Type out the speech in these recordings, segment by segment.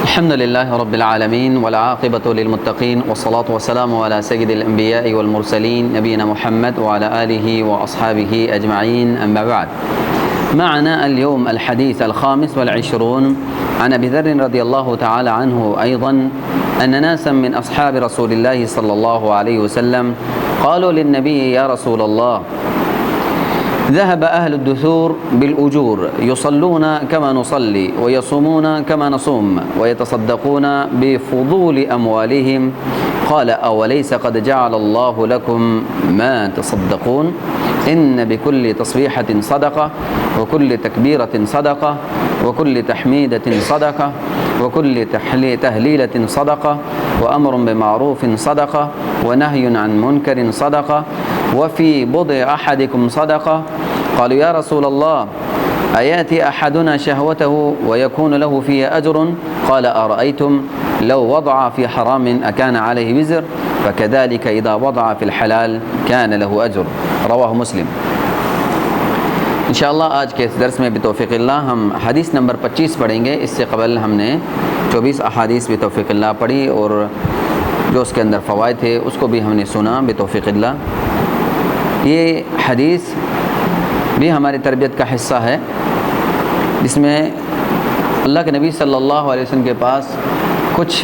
الحمد لله رب العالمين والعاقبة للمتقين والصلاة والسلام على سيد الأنبياء والمرسلين نبينا محمد وعلى آله وأصحابه أجمعين، أما بعد. معنا اليوم الحديث الخامس والعشرون عن أبي ذر رضي الله تعالى عنه أيضا أن ناسا من أصحاب رسول الله صلى الله عليه وسلم قالوا للنبي: يا رسول الله، ذهب أهل الدثور بالأجور يصلون كما نصلي ويصومون كما نصوم ويتصدقون بفضول أموالهم، قال: أوليس قد جعل الله لكم ما تصدقون؟ إن بكل تصبيحة صدقة، وكل تكبيرة صدقة، وكل تحميدة صدقة، وكل تهليلة صدقة، وأمر بمعروف صدقة، ونهي عن منكر صدقة، وفي بضع أحدكم صدقة. قالوا: يا رسول الله، أيأتي أحدنا شهوته ويكون له فيه أجر؟ قال: أرأيتم لو وضع في حرام أكان عليه وزر؟ فكذلك إذا وضع في الحلال كان له أجر. رواہ مسلم. انشاءاللہ آج کے اس درس میں بتوفیق اللہ ہم حدیث نمبر 25 پڑھیں گے. اس سے قبل ہم نے 24 احادیث بتوفیق اللہ پڑھی اور جو اس کے اندر فوائد تھے اس کو بھی ہم نے سنا بتوفیق اللہ. یہ حدیث بھی ہماری تربیت کا حصہ ہے، جس میں اللہ کے نبی صلی اللہ علیہ وسلم کے پاس کچھ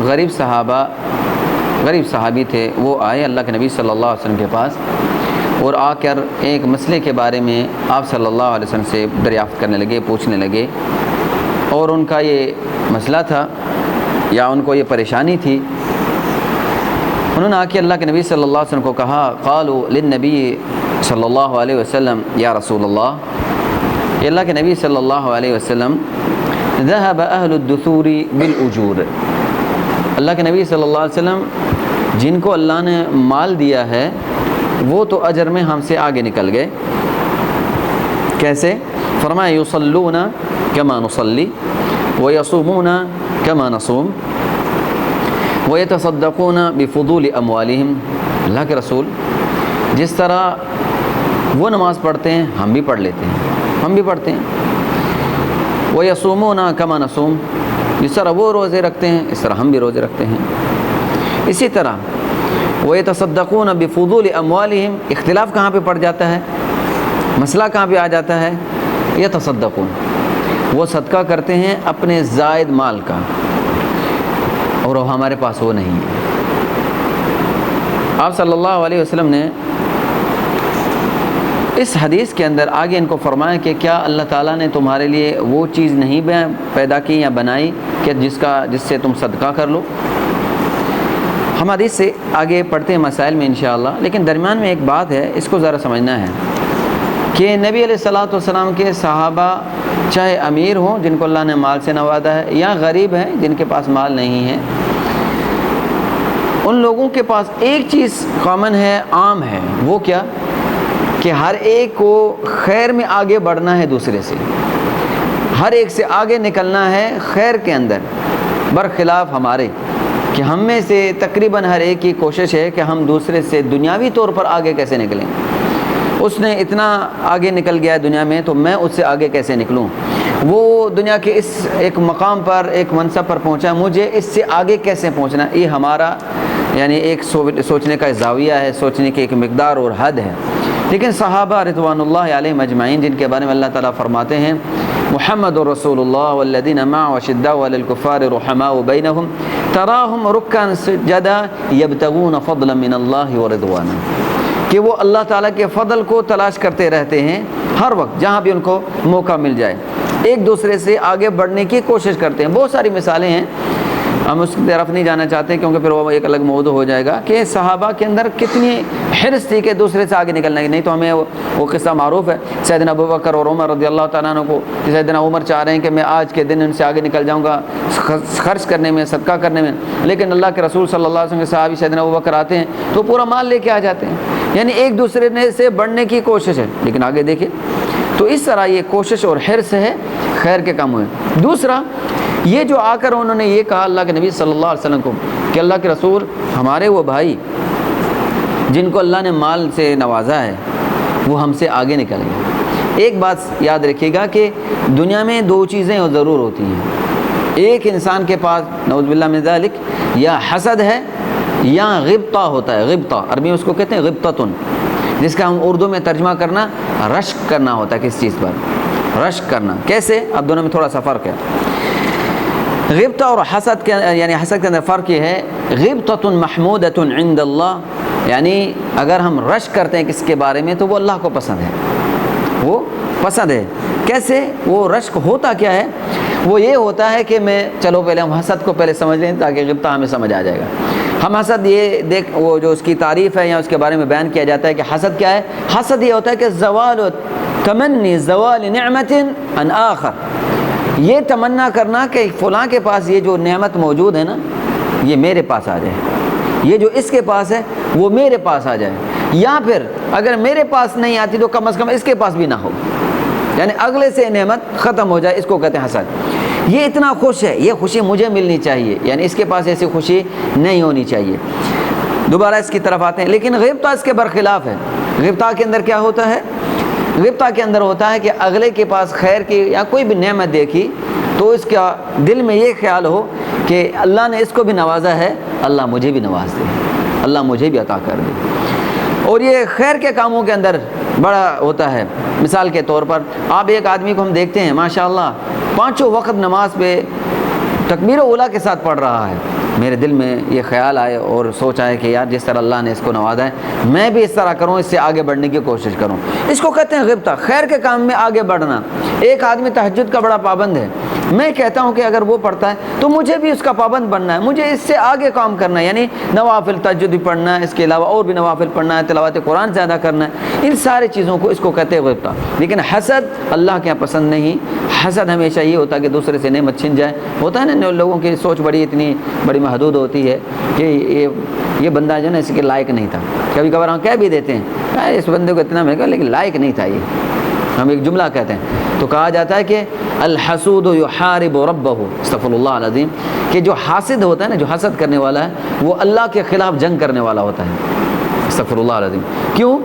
غریب صحابی تھے. وہ آئے اللہ کے نبی صلی اللہ علیہ وسلم کے پاس اور آ کر ایک مسئلے کے بارے میں آپ صلی اللہ علیہ وسلم سے دریافت کرنے لگے، پوچھنے لگے. اور ان کا یہ مسئلہ تھا یا ان کو یہ پریشانی تھی. انہوں نے آ کے اللہ کے نبی صلی اللہ علیہ وسلم کو کہا: قالوا للنبی صلی اللہ علیہ وسلم یا رسول اللہ، یہ اللہ کے نبی صلی اللہ علیہ وسلم، ذهب اہل الدثور بالاجور، اللہ کے نبی صلی اللہ علیہ وسلم جن کو اللہ نے مال دیا ہے وہ تو اجر میں ہم سے آگے نکل گئے. کیسے؟ فرمایا: یصلون کما نصلی ویصومون کما نصوم ویتصدقون بفضول اموالہم. اللہ کے رسول جس طرح وہ نماز پڑھتے ہیں ہم بھی پڑھ لیتے ہیں، ہم بھی پڑھتے ہیں. ویصومون کما نصوم، جس طرح وہ روزے رکھتے ہیں اس طرح ہم بھی روزے رکھتے ہیں. اسی طرح وَيَتَصَدَّقُونَ بِفُضُولِ أَمْوَالِهِمْ، اختلاف کہاں پہ پڑ جاتا ہے، مسئلہ کہاں پہ آ جاتا ہے؟ یتصدقون، وہ صدقہ کرتے ہیں اپنے زائد مال کا، اور ہمارے پاس وہ نہیں ہے. آپ صلی اللہ علیہ وسلم نے اس حدیث کے اندر آگے ان کو فرمایا کہ کیا اللہ تعالیٰ نے تمہارے لیے وہ چیز نہیں پیدا کی یا بنائی کہ جس سے تم صدقہ کر لو؟ ہم حدیث سے آگے پڑھتے ہیں مسائل میں انشاءاللہ، لیکن درمیان میں ایک بات ہے، اس کو ذرا سمجھنا ہے کہ نبی علیہ الصلوۃ والسلام کے صحابہ چاہے امیر ہوں جن کو اللہ نے مال سے نوازا ہے، یا غریب ہیں جن کے پاس مال نہیں ہے، ان لوگوں کے پاس ایک چیز کامن ہے، عام ہے. وہ کیا؟ کہ ہر ایک کو خیر میں آگے بڑھنا ہے، دوسرے سے ہر ایک سے آگے نکلنا ہے خیر کے اندر، برخلاف ہمارے کہ ہم میں سے تقریباً ہر ایک کی کوشش ہے کہ ہم دوسرے سے دنیاوی طور پر آگے کیسے نکلیں. اس نے اتنا آگے نکل گیا ہے دنیا میں تو میں اس سے آگے کیسے نکلوں. وہ دنیا کے اس ایک مقام پر، ایک منصب پر پہنچا، مجھے اس سے آگے کیسے پہنچنا. یہ ہمارا یعنی ایک سوچنے کا زاویہ ہے، سوچنے کی ایک مقدار اور حد ہے. لیکن صحابہ رضوان اللہ علیہم اجمعین جن کے بارے میں اللہ تعالیٰ فرماتے ہیں: محمد رسول اللہ والذین معه اشداء علی الکفار رحماء بینہم تراہم رکعا سجدا یبتغون فضلا من اللہ ورضوانا، کہ وہ اللہ تعالیٰ کے فضل کو تلاش کرتے رہتے ہیں ہر وقت جہاں بھی ان کو موقع مل جائے، ایک دوسرے سے آگے بڑھنے کی کوشش کرتے ہیں. بہت ساری مثالیں ہیں، ہم اس کی طرف نہیں جانا چاہتے کیونکہ پھر وہ ایک الگ موضوع ہو جائے گا کہ صحابہ کے اندر کتنی حرص تھی کہ دوسرے سے آگے نکلنے کی. نہیں تو ہمیں وہ قصہ معروف ہے سیدنا ابوبکر اور عمر رضی اللہ تعالیٰ عنہ کو، سیدنا عمر چاہ رہے ہیں کہ میں آج کے دن ان سے آگے نکل جاؤں گا خرچ کرنے میں، صدقہ کرنے میں، لیکن اللہ کے رسول صلی اللہ علیہ وسلم کے صحابی سیدنا ابوبکر آتے ہیں تو پورا مال لے کے آ جاتے ہیں. یعنی ایک دوسرے سے بڑھنے کی کوشش ہے، لیکن آگے دیکھیں تو اس طرح یہ کوشش اور حرص ہے خیر کے کام ہوئے. دوسرا یہ جو آ کر انہوں نے یہ کہا اللہ کے نبی صلی اللہ علیہ وسلم کو کہ اللہ کے رسول، ہمارے وہ بھائی جن کو اللہ نے مال سے نوازا ہے وہ ہم سے آگے نکل گئے. ایک بات یاد رکھیے گا کہ دنیا میں دو چیزیں ضرور ہوتی ہیں، ایک انسان کے پاس نعوذ باللہ من ذالک یا حسد ہے یا غبطہ ہوتا ہے. غبطہ عربی میں اس کو کہتے ہیں غبطۃن، جس کا ہم اردو میں ترجمہ کرنا رشک کرنا ہوتا ہے. کس چیز پر رشک کرنا؟ کیسے؟ اب دونوں میں تھوڑا سا فرق ہے. غبطہ اور حسد کے یعنی حسد کے اندر فرق یہ ہے، غبطۃ محمودۃ عند اللہ، یعنی اگر ہم رشک کرتے ہیں کس کے بارے میں تو وہ اللہ کو پسند ہے، وہ پسند ہے. کیسے؟ وہ رشک ہوتا کیا ہے؟ وہ یہ ہوتا ہے کہ چلو پہلے ہم حسد کو پہلے سمجھ لیں تاکہ غبطہ ہمیں سمجھ آ جائے گا. ہم حسد یہ دیکھ وہ جو اس کی تعریف ہے یا اس کے بارے میں بیان کیا جاتا ہے کہ حسد کیا ہے. حسد یہ ہوتا ہے کہ زوال تمنی زوال نعمت عن آخر، یہ تمنا کرنا کہ فلاں کے پاس یہ جو نعمت موجود ہے نا یہ میرے پاس آ جائے، یہ جو اس کے پاس ہے وہ میرے پاس آ جائے، یا پھر اگر میرے پاس نہیں آتی تو کم از کم اس کے پاس بھی نہ ہو، یعنی اگلے سے نعمت ختم ہو جائے. اس کو کہتے ہیں حسد. یہ اتنا خوش ہے، یہ خوشی مجھے ملنی چاہیے، یعنی اس کے پاس ایسی خوشی نہیں ہونی چاہیے. دوبارہ اس کی طرف آتے ہیں. لیکن غبطہ اس کے برخلاف ہے. غبطہ کے اندر کیا ہوتا ہے؟ غبطہ کے اندر ہوتا ہے کہ اگلے کے پاس خیر کی یا کوئی بھی نعمت دیکھی تو اس کا دل میں یہ خیال ہو کہ اللہ نے اس کو بھی نوازا ہے، اللہ مجھے بھی نواز دے، اللہ مجھے بھی عطا کر دے. اور یہ خیر کے کاموں کے اندر بڑا ہوتا ہے. مثال کے طور پر آپ ایک آدمی کو ہم دیکھتے ہیں ماشاءاللہ 5 وقت نماز پہ تکبیر اولیٰ کے ساتھ پڑھ رہا ہے. میرے دل میں یہ خیال آئے اور سوچا ہے کہ یار جس طرح اللہ نے اس کو نوازا ہے میں بھی اس طرح کروں، اس سے آگے بڑھنے کی کوشش کروں. اس کو کہتے ہیں غبطہ، خیر کے کام میں آگے بڑھنا. ایک آدمی تہجد کا بڑا پابند ہے، میں کہتا ہوں کہ اگر وہ پڑھتا ہے تو مجھے بھی اس کا پابند بننا ہے، مجھے اس سے آگے کام کرنا ہے، یعنی نوافل تہجد بھی پڑھنا ہے، اس کے علاوہ اور بھی نوافل پڑھنا ہے، تلاوت قرآن زیادہ کرنا ہے. ان سارے چیزوں کو اس کو کہتے ہیں غبطہ. لیکن حسد اللہ کے یہاں پسند نہیں. حسد ہمیشہ یہ ہوتا ہے کہ دوسرے سے نعمت چھن جائے. ہوتا ہے نا لوگوں کی سوچ اتنی بڑی محدود ہوتی ہے کہ یہ بندہ جو ہے نا اس کے لائق نہیں تھا. کبھی کبھار ہم کہہ بھی دیتے ہیں اس بندے کو اتنا مہنگا لیکن لائق نہیں تھا، یہ ہم ایک جملہ کہتے ہیں. تو کہا جاتا ہے کہ الحسود یحارب ربہ، استغفر اللہ العظیم، کہ جو حاسد ہوتا ہے نا، جو حسد کرنے والا ہے وہ اللہ کے خلاف جنگ کرنے والا ہوتا ہے. استغفر اللہ العظیم. کیوں؟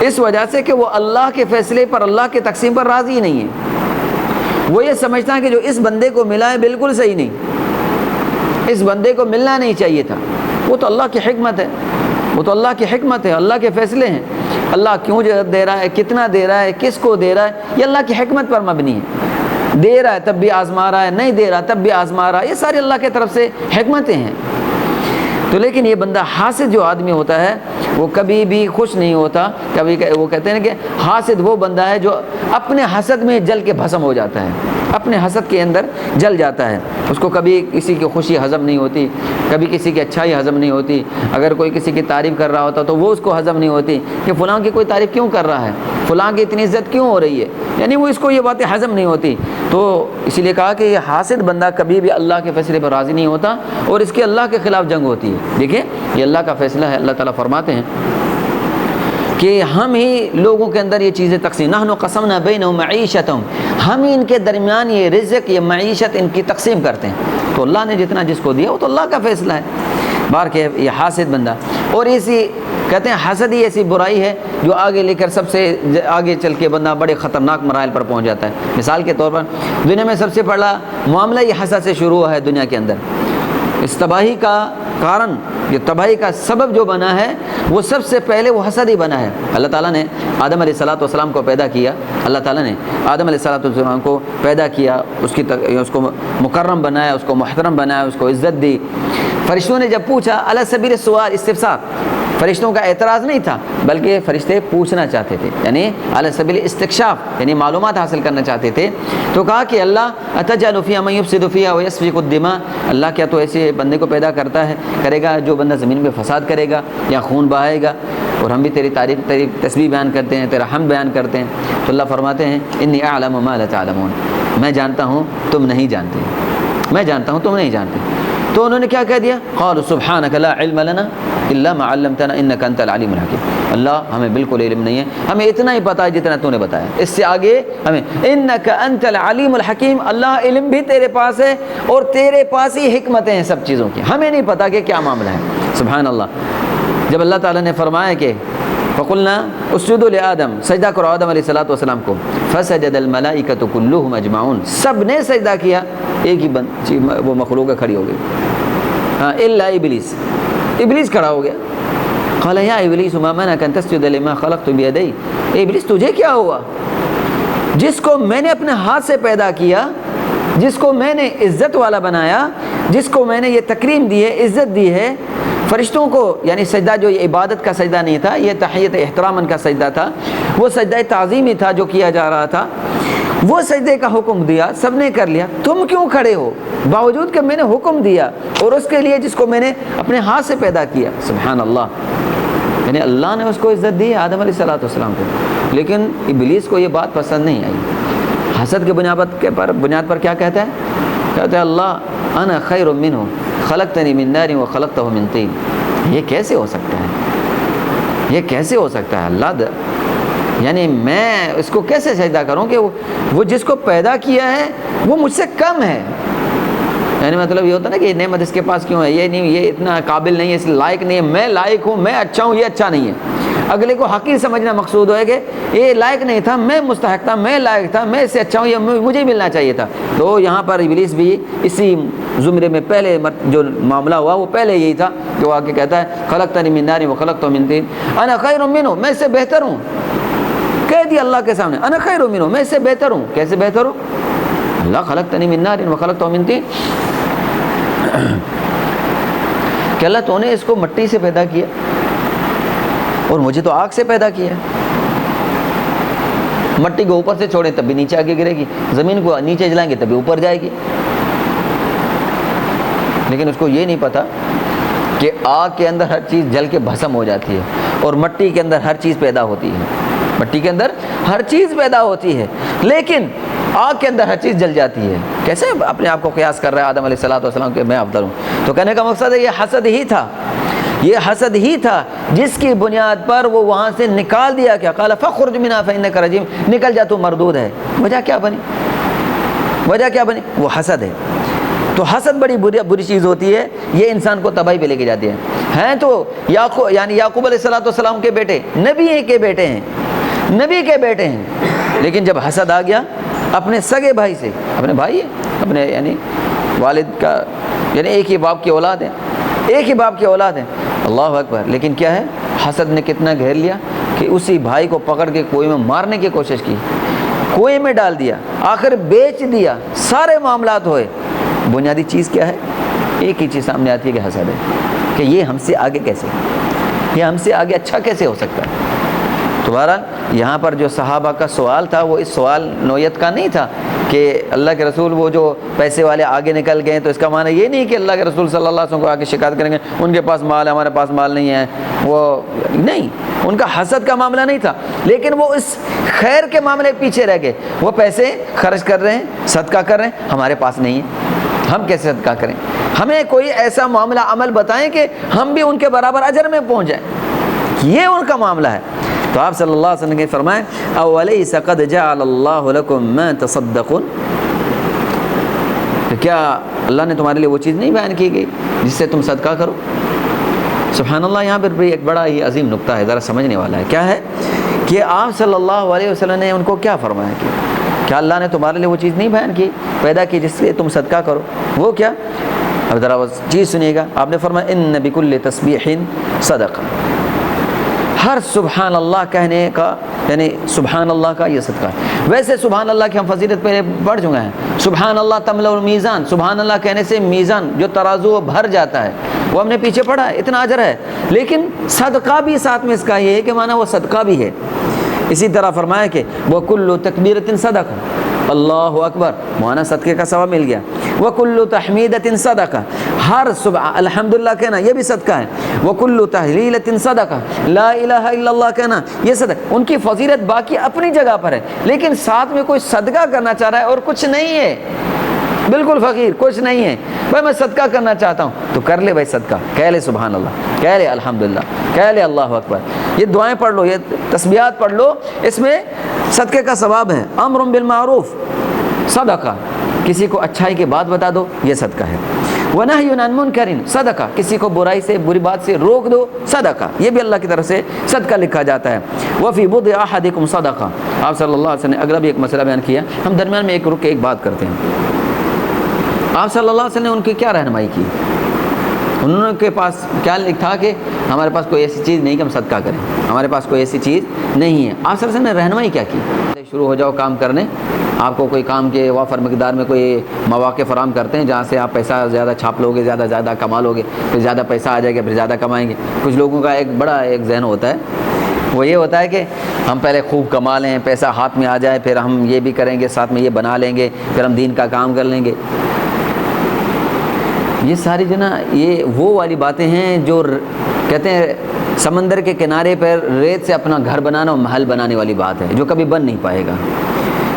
اس وجہ سے کہ وہ اللہ کے فیصلے پر، اللہ کے تقسیم پر راضی نہیں ہے. وہ یہ سمجھتا ہے کہ جو اس بندے کو ملا ہے بالکل صحیح نہیں، اس بندے کو ملنا نہیں چاہیے تھا. وہ تو اللہ کی حکمت ہے، وہ تو اللہ کی حکمت ہے، اللہ کے فیصلے ہیں. اللہ کیوں دے رہا ہے، کتنا دے رہا ہے، کس کو دے رہا ہے، یہ اللہ کی حکمت پر مبنی ہے. دے رہا ہے تب بھی آزما رہا ہے، نہیں دے رہا تب بھی آزما رہا ہے. یہ ساری اللہ کی طرف سے حکمتیں ہیں. تو لیکن یہ بندہ حاسد جو آدمی ہوتا ہے وہ کبھی بھی خوش نہیں ہوتا. کبھی وہ کہتے ہیں کہ حاسد وہ بندہ ہے جو اپنے حسد میں جل کے بھسم ہو جاتا ہے، اپنے حسد کے اندر جل جاتا ہے. اس کو کبھی کسی کی خوشی ہضم نہیں ہوتی، کبھی کسی کی اچھائی ہضم نہیں ہوتی. اگر کوئی کسی کی تعریف کر رہا ہوتا تو وہ اس کو ہضم نہیں ہوتی کہ فلاں کی کوئی تعریف کیوں کر رہا ہے، فلاں کی اتنی عزت کیوں ہو رہی ہے، یعنی وہ اس کو یہ باتیں ہضم نہیں ہوتی. تو اسی لیے کہا کہ یہ حاسد بندہ کبھی بھی اللہ کے فیصلے پر راضی نہیں ہوتا اور اس کے اللہ کے خلاف جنگ ہوتی ہے. دیکھیں یہ اللہ کا فیصلہ ہے. اللہ تعالیٰ فرماتے ہیں کہ ہم ہی لوگوں کے اندر یہ چیزیں تقسیم، نحن قسمنا بینہم معیشتہم، ہم ہی ان کے درمیان یہ رزق، یہ معیشت ان کی تقسیم کرتے ہیں. تو اللہ نے جتنا جس کو دیا وہ تو اللہ کا فیصلہ ہے. بار کے یہ حاسد بندہ. اور اسی کہتے ہیں حسد ہی ایسی برائی ہے جو آگے لے کر سب سے آگے چل کے بندہ بڑے خطرناک مراحل پر پہنچ جاتا ہے. مثال کے طور پر دنیا میں سب سے بڑا معاملہ یہ حسد سے شروع ہوا ہے دنیا کے اندر. اس تباہی کا کارن، یہ تباہی کا سبب جو بنا ہے وہ سب سے پہلے وہ حسد ہی بنا ہے. اللہ تعالیٰ نے آدم علیہ السلام کو پیدا کیا. اللہ تعالیٰ نے آدم علیہ السلام کو پیدا کیا، اس کو مکرم بنایا، اس کو محترم بنایا، اس کو عزت دی. فرشتوں نے جب پوچھا علی سبیل السؤال، استفسار، فرشتوں کا اعتراض نہیں تھا بلکہ فرشتے پوچھنا چاہتے تھے، یعنی علی سبیل استکشاف، یعنی معلومات حاصل کرنا چاہتے تھے. تو کہا کہ اللہ اتجعل فیہا من یفسد فیہا ویسفک الدماء، اللہ کیا تو ایسے بندے کو پیدا کرے گا جو بندہ زمین میں فساد کرے گا یا خون بہائے گا؟ اور ہم بھی تیری تعریف، تیری تسبیح بیان کرتے ہیں، تیرا حمد بیان کرتے ہیں. تو اللہ فرماتے ہیں انی اعلم ما لا تعلمون، میں جانتا ہوں تم نہیں جانتے، میں جانتا ہوں تم نہیں جانتے. تو انہوں نے کیا کہہ دیا؟ قالوا سبحانک لا علم لنا الا ما علمتنا انک انت العلیم الحکیم. اللہ ہمیں بالکل علم نہیں ہے، ہمیں اتنا ہی پتہ ہے جتنا تو نے بتایا، اس سے آگے ہمیں انک انت العلیم الحکیم، اللہ علم بھی تیرے پاس ہے اور تیرے پاس ہی حکمتیں ہیں سب چیزوں کی، ہمیں نہیں پتہ کہ کیا معاملہ ہے. سبحان اللہ. جب اللہ تعالیٰ نے فرمایا کہ فقلنا اسجدوا لآدم، سجدہ کرو آدم علیہ السلام کو، فسجد الملائکۃ کلھم اجمعون، سب نے سجدہ کیا، ایک ہی وہ مخلوق کھڑی ہو گئی، ہاں الا ابلیس، ابلیس کھڑا ہو گیا۔ قال یا ابلیس ما منعک ان تسجد لما خلقت بیدی، ابلیس تجھے کیا ہوا، جس کو میں نے اپنے ہاتھ سے پیدا کیا، جس کو میں نے عزت والا بنایا، جس کو میں نے یہ تکریم دی ہے، عزت دی ہے، فرشتوں کو، یعنی سجدہ جو یہ عبادت کا سجدہ نہیں تھا، یہ تحیت احترامن کا سجدہ تھا، وہ سجدہ تعظیمی تھا جو کیا جا رہا تھا، وہ سجدے کا حکم دیا، سب نے کر لیا، تم کیوں کھڑے ہو باوجود کہ میں نے حکم دیا، اور اس کے لیے جس کو میں نے اپنے ہاتھ سے پیدا کیا۔ سبحان اللہ، یعنی اللہ نے اس کو عزت دی آدم علیہ السلام کو، لیکن ابلیس کو یہ بات پسند نہیں آئی۔ حسد کے بنیاد پر کیا کہتا ہے اللہ انا خیر منہ خلقتنی من نار وخلقتہ من طین، یہ کیسے ہو سکتا ہے، یہ کیسے ہو سکتا ہے اللہ، یعنی میں اس کو کیسے سجدہ کروں کہ وہ جس کو پیدا کیا ہے وہ مجھ سے کم ہے، یعنی مطلب یہ ہوتا ہے نا کہ یہ نعمت اس کے پاس کیوں ہے، یہ نہیں، یہ اتنا قابل نہیں ہے، اس لائق نہیں ہے، میں لائق ہوں، میں اچھا ہوں، یہ اچھا نہیں ہے۔ اگلے کو حقیر سمجھنا مقصود ہے کہ یہ لائق نہیں تھا، میں مستحق تھا، میں لائق تھا، میں اس سے اچھا ہوں، یہ مجھے ملنا چاہیے تھا۔ تو یہاں پر ابلیس بھی اسی زمرے میں پہلے جو معاملہ ہوا وہ پہلے یہی تھا کہ وہ آ کے کہتا ہے خلقتنی من نار وخلقتہ من طین انا خیر منہ، میں اس سے بہتر ہوں، کہہ دیا اللہ کے سامنے انا خیر منہ، میں اس سے بہتر ہوں۔ کیسے بہتر ہوں؟ اللہ خلقتنی من نار وخلقتہ من طین، کہ اللہ تو نے اس کو مٹی سے پیدا کیا اور مجھے تو آگ سے پیدا کیا، مٹی کو اوپر سے چھوڑیں تب بھی نیچے آگے گرے گی، زمین کو نیچے جلائیں گے تب بھی اوپر جائے گی، لیکن اس کو یہ نہیں پتا کہ آگ کے اندر ہر چیز جل کے بھسم ہو جاتی ہے اور مٹی کے اندر ہر چیز پیدا ہوتی ہے، مٹی کے اندر ہر چیز پیدا ہوتی ہے لیکن آگ کے اندر ہر چیز جل جاتی ہے۔ کیسے اپنے آپ کو قیاس کر رہا ہے آدم علیہ السلام کہ میں افضل ہوں؟ تو کہنے کا مقصد ہے یہ حسد ہی تھا، یہ حسد ہی تھا جس کی بنیاد پر وہ وہاں سے نکال دیا کیا، قال فاخرج منها فانك رجیم، نکل جا تو مردود ہے۔ وجہ کیا بنی؟ وجہ کیا بنی؟ وہ حسد ہے۔ تو حسد بڑی بری چیز ہوتی ہے، یہ انسان کو تباہی پہ لے کے جاتی ہے۔ ہیں تو یعقوب علیہ السلام کے بیٹے نبی کے بیٹے ہیں، نبی کے بیٹے ہیں، لیکن جب حسد آ گیا اپنے سگے بھائی سے، اپنے بھائی ہیں، اپنے یعنی والد کا، یعنی ایک ہی باپ کی اولاد ہیں، ایک ہی باپ کی اولاد ہیں، اللہ اکبر، لیکن کیا ہے، حسد نے کتنا گھیر لیا کہ اسی بھائی کو پکڑ کے کنویں میں مارنے کی کوشش کی، کنویں میں ڈال دیا، آخر بیچ دیا، سارے معاملات ہوئے۔ بنیادی چیز کیا ہے؟ ایک ہی چیز سامنے آتی ہے کہ حسد ہے، کہ یہ ہم سے آگے کیسے، یہ ہم سے آگے اچھا کیسے ہو سکتا ہے۔ تو بہرحال یہاں پر جو صحابہ کا سوال تھا وہ اس سوال نوعیت کا نہیں تھا کہ اللہ کے رسول وہ جو پیسے والے آگے نکل گئے، تو اس کا معنی یہ نہیں کہ اللہ کے رسول صلی اللہ علیہ وسلم کو آگے شکایت کریں گے ان کے پاس مال ہے ہمارے پاس مال نہیں ہے، وہ نہیں، ان کا حسد کا معاملہ نہیں تھا، لیکن وہ اس خیر کے معاملے پیچھے رہ گئے، وہ پیسے خرچ کر رہے ہیں، صدقہ کر رہے ہیں، ہمارے پاس نہیں ہے، ہم کیسے صدقہ کریں؟ ہمیں کوئی ایسا معاملہ عمل بتائیں کہ ہم بھی ان کے برابر اجر میں پہنچ جائیں، یہ ان کا معاملہ ہے۔ تو آپ صلی اللہ علیہ وسلم نے فرمائے اولیس قد جعل اللہ لکم ما تصدقون، کہ کیا اللہ نے تمہارے لیے وہ چیز نہیں بیان کی گئی جس سے تم صدقہ کرو؟ سبحان اللہ، یہاں پر بھی ایک بڑا ہی عظیم نقطہ ہے، ذرا سمجھنے والا ہے۔ کیا ہے کہ آپ صلی اللہ علیہ وسلم نے ان کو کیا فرمایا کہ کیا اللہ نے تمہارے لیے وہ چیز نہیں بیان کی، پیدا کی، جس سے تم صدقہ کرو؟ وہ کیا؟ اب ذرا وہ چیز سنیے گا، آپ نے فرمایا ان بکل تسبیح صدقہ، ہر سبحان اللہ کہنے کا، یعنی سبحان اللہ کا یہ صدقہ ہے۔ ویسے سبحان اللہ کی ہم فضیلت پہلے پڑھ چکے ہیں، سبحان اللہ تملأ المیزان، سبحان اللہ کہنے سے میزان جو ترازو وہ بھر جاتا ہے، وہ ہم نے پیچھے پڑھا ہے، اتنا اجر ہے، لیکن صدقہ بھی ساتھ میں اس کا یہ ہے کہ معنی وہ صدقہ بھی ہے۔ اسی طرح فرمایا کہ وَكُلُّ تَكْبِيرَةٍ صَدَقَةٌ، اللہ اکبر، معنی صدقے کا ثواب مل گیا۔ وَكُلُّ تَحْمِيدَةٍ صَدَقَةٌ، ہر صبح الحمدللہ کہنا یہ بھی صدقہ ہے۔ وَكُلُّ تَحْلِيلَةٍ صَدَقَةٌ، لا الہ الا اللہ کہنا یہ صدقہ۔ ان کی فضیلت باقی اپنی جگہ پر ہے، لیکن ساتھ میں کوئی صدقہ کرنا چاہ رہا ہے اور کچھ نہیں ہے، بالکل فقیر، کچھ نہیں ہے، بھائی میں صدقہ کرنا چاہتا ہوں، تو کر لے بھائی صدقہ، کہہ لے سبحان اللہ، کہہ لے الحمدللہ، کہہ لے اللہ اکبر، یہ دعائیں پڑھ لو، یہ تسبیحات پڑھ لو، اس میں صدقے کا ثواب ہے۔ امر بالمعروف صدقہ، کسی کو اچھائی کی بات بتا دو، یہ صدقہ ہے۔ وَنَهْيٌ عَنْ مُنْكَرٍ صدقہ، کسی کو برائی سے بری بات سے روک دو صدقہ، یہ بھی اللہ کی طرف سے صدقہ لکھا جاتا ہے۔ وَفِي بُضْعِ أَحَدِكُمْ صدقہ، آپ صلی اللہ علیہ وسلم نے اگلا بھی ایک مسئلہ بیان کیا۔ ہم درمیان میں ایک رک کے ایک بات کرتے ہیں۔ آپ صلی اللہ علیہ وسلم نے ان کی کیا رہنمائی کی؟ انہوں کے پاس کیا لکھا کہ ہمارے پاس کوئی ایسی چیز نہیں کہ ہم صدقہ کریں، ہمارے پاس کوئی ایسی چیز نہیں ہے۔ آپ صلی اللہ علیہ وسلم نے رہنمائی کیا کی؟ شروع ہو جاؤ کام کرنے، آپ کو کوئی کام کے وافر مقدار میں کوئی مواقع فراہم کرتے ہیں جہاں سے آپ پیسہ زیادہ چھاپ لو گے، زیادہ کما لو گے، پھر زیادہ پیسہ آ جائے گا، پھر زیادہ کمائیں گے۔ کچھ لوگوں کا ایک بڑا ذہن ہوتا ہے، وہ یہ ہوتا ہے کہ ہم پہلے خوب کما لیں، پیسہ ہاتھ میں آ جائے، پھر ہم یہ بھی کریں گے، ساتھ میں یہ بنا لیں گے، پھر ہم دین کا کام کر لیں گے۔ یہ ساری جو نا یہ وہ والی باتیں ہیں جو کہتے ہیں سمندر کے کنارے پر ریت سے اپنا گھر بنانا اور محل بنانے والی بات ہے، جو کبھی بن نہیں پائے گا۔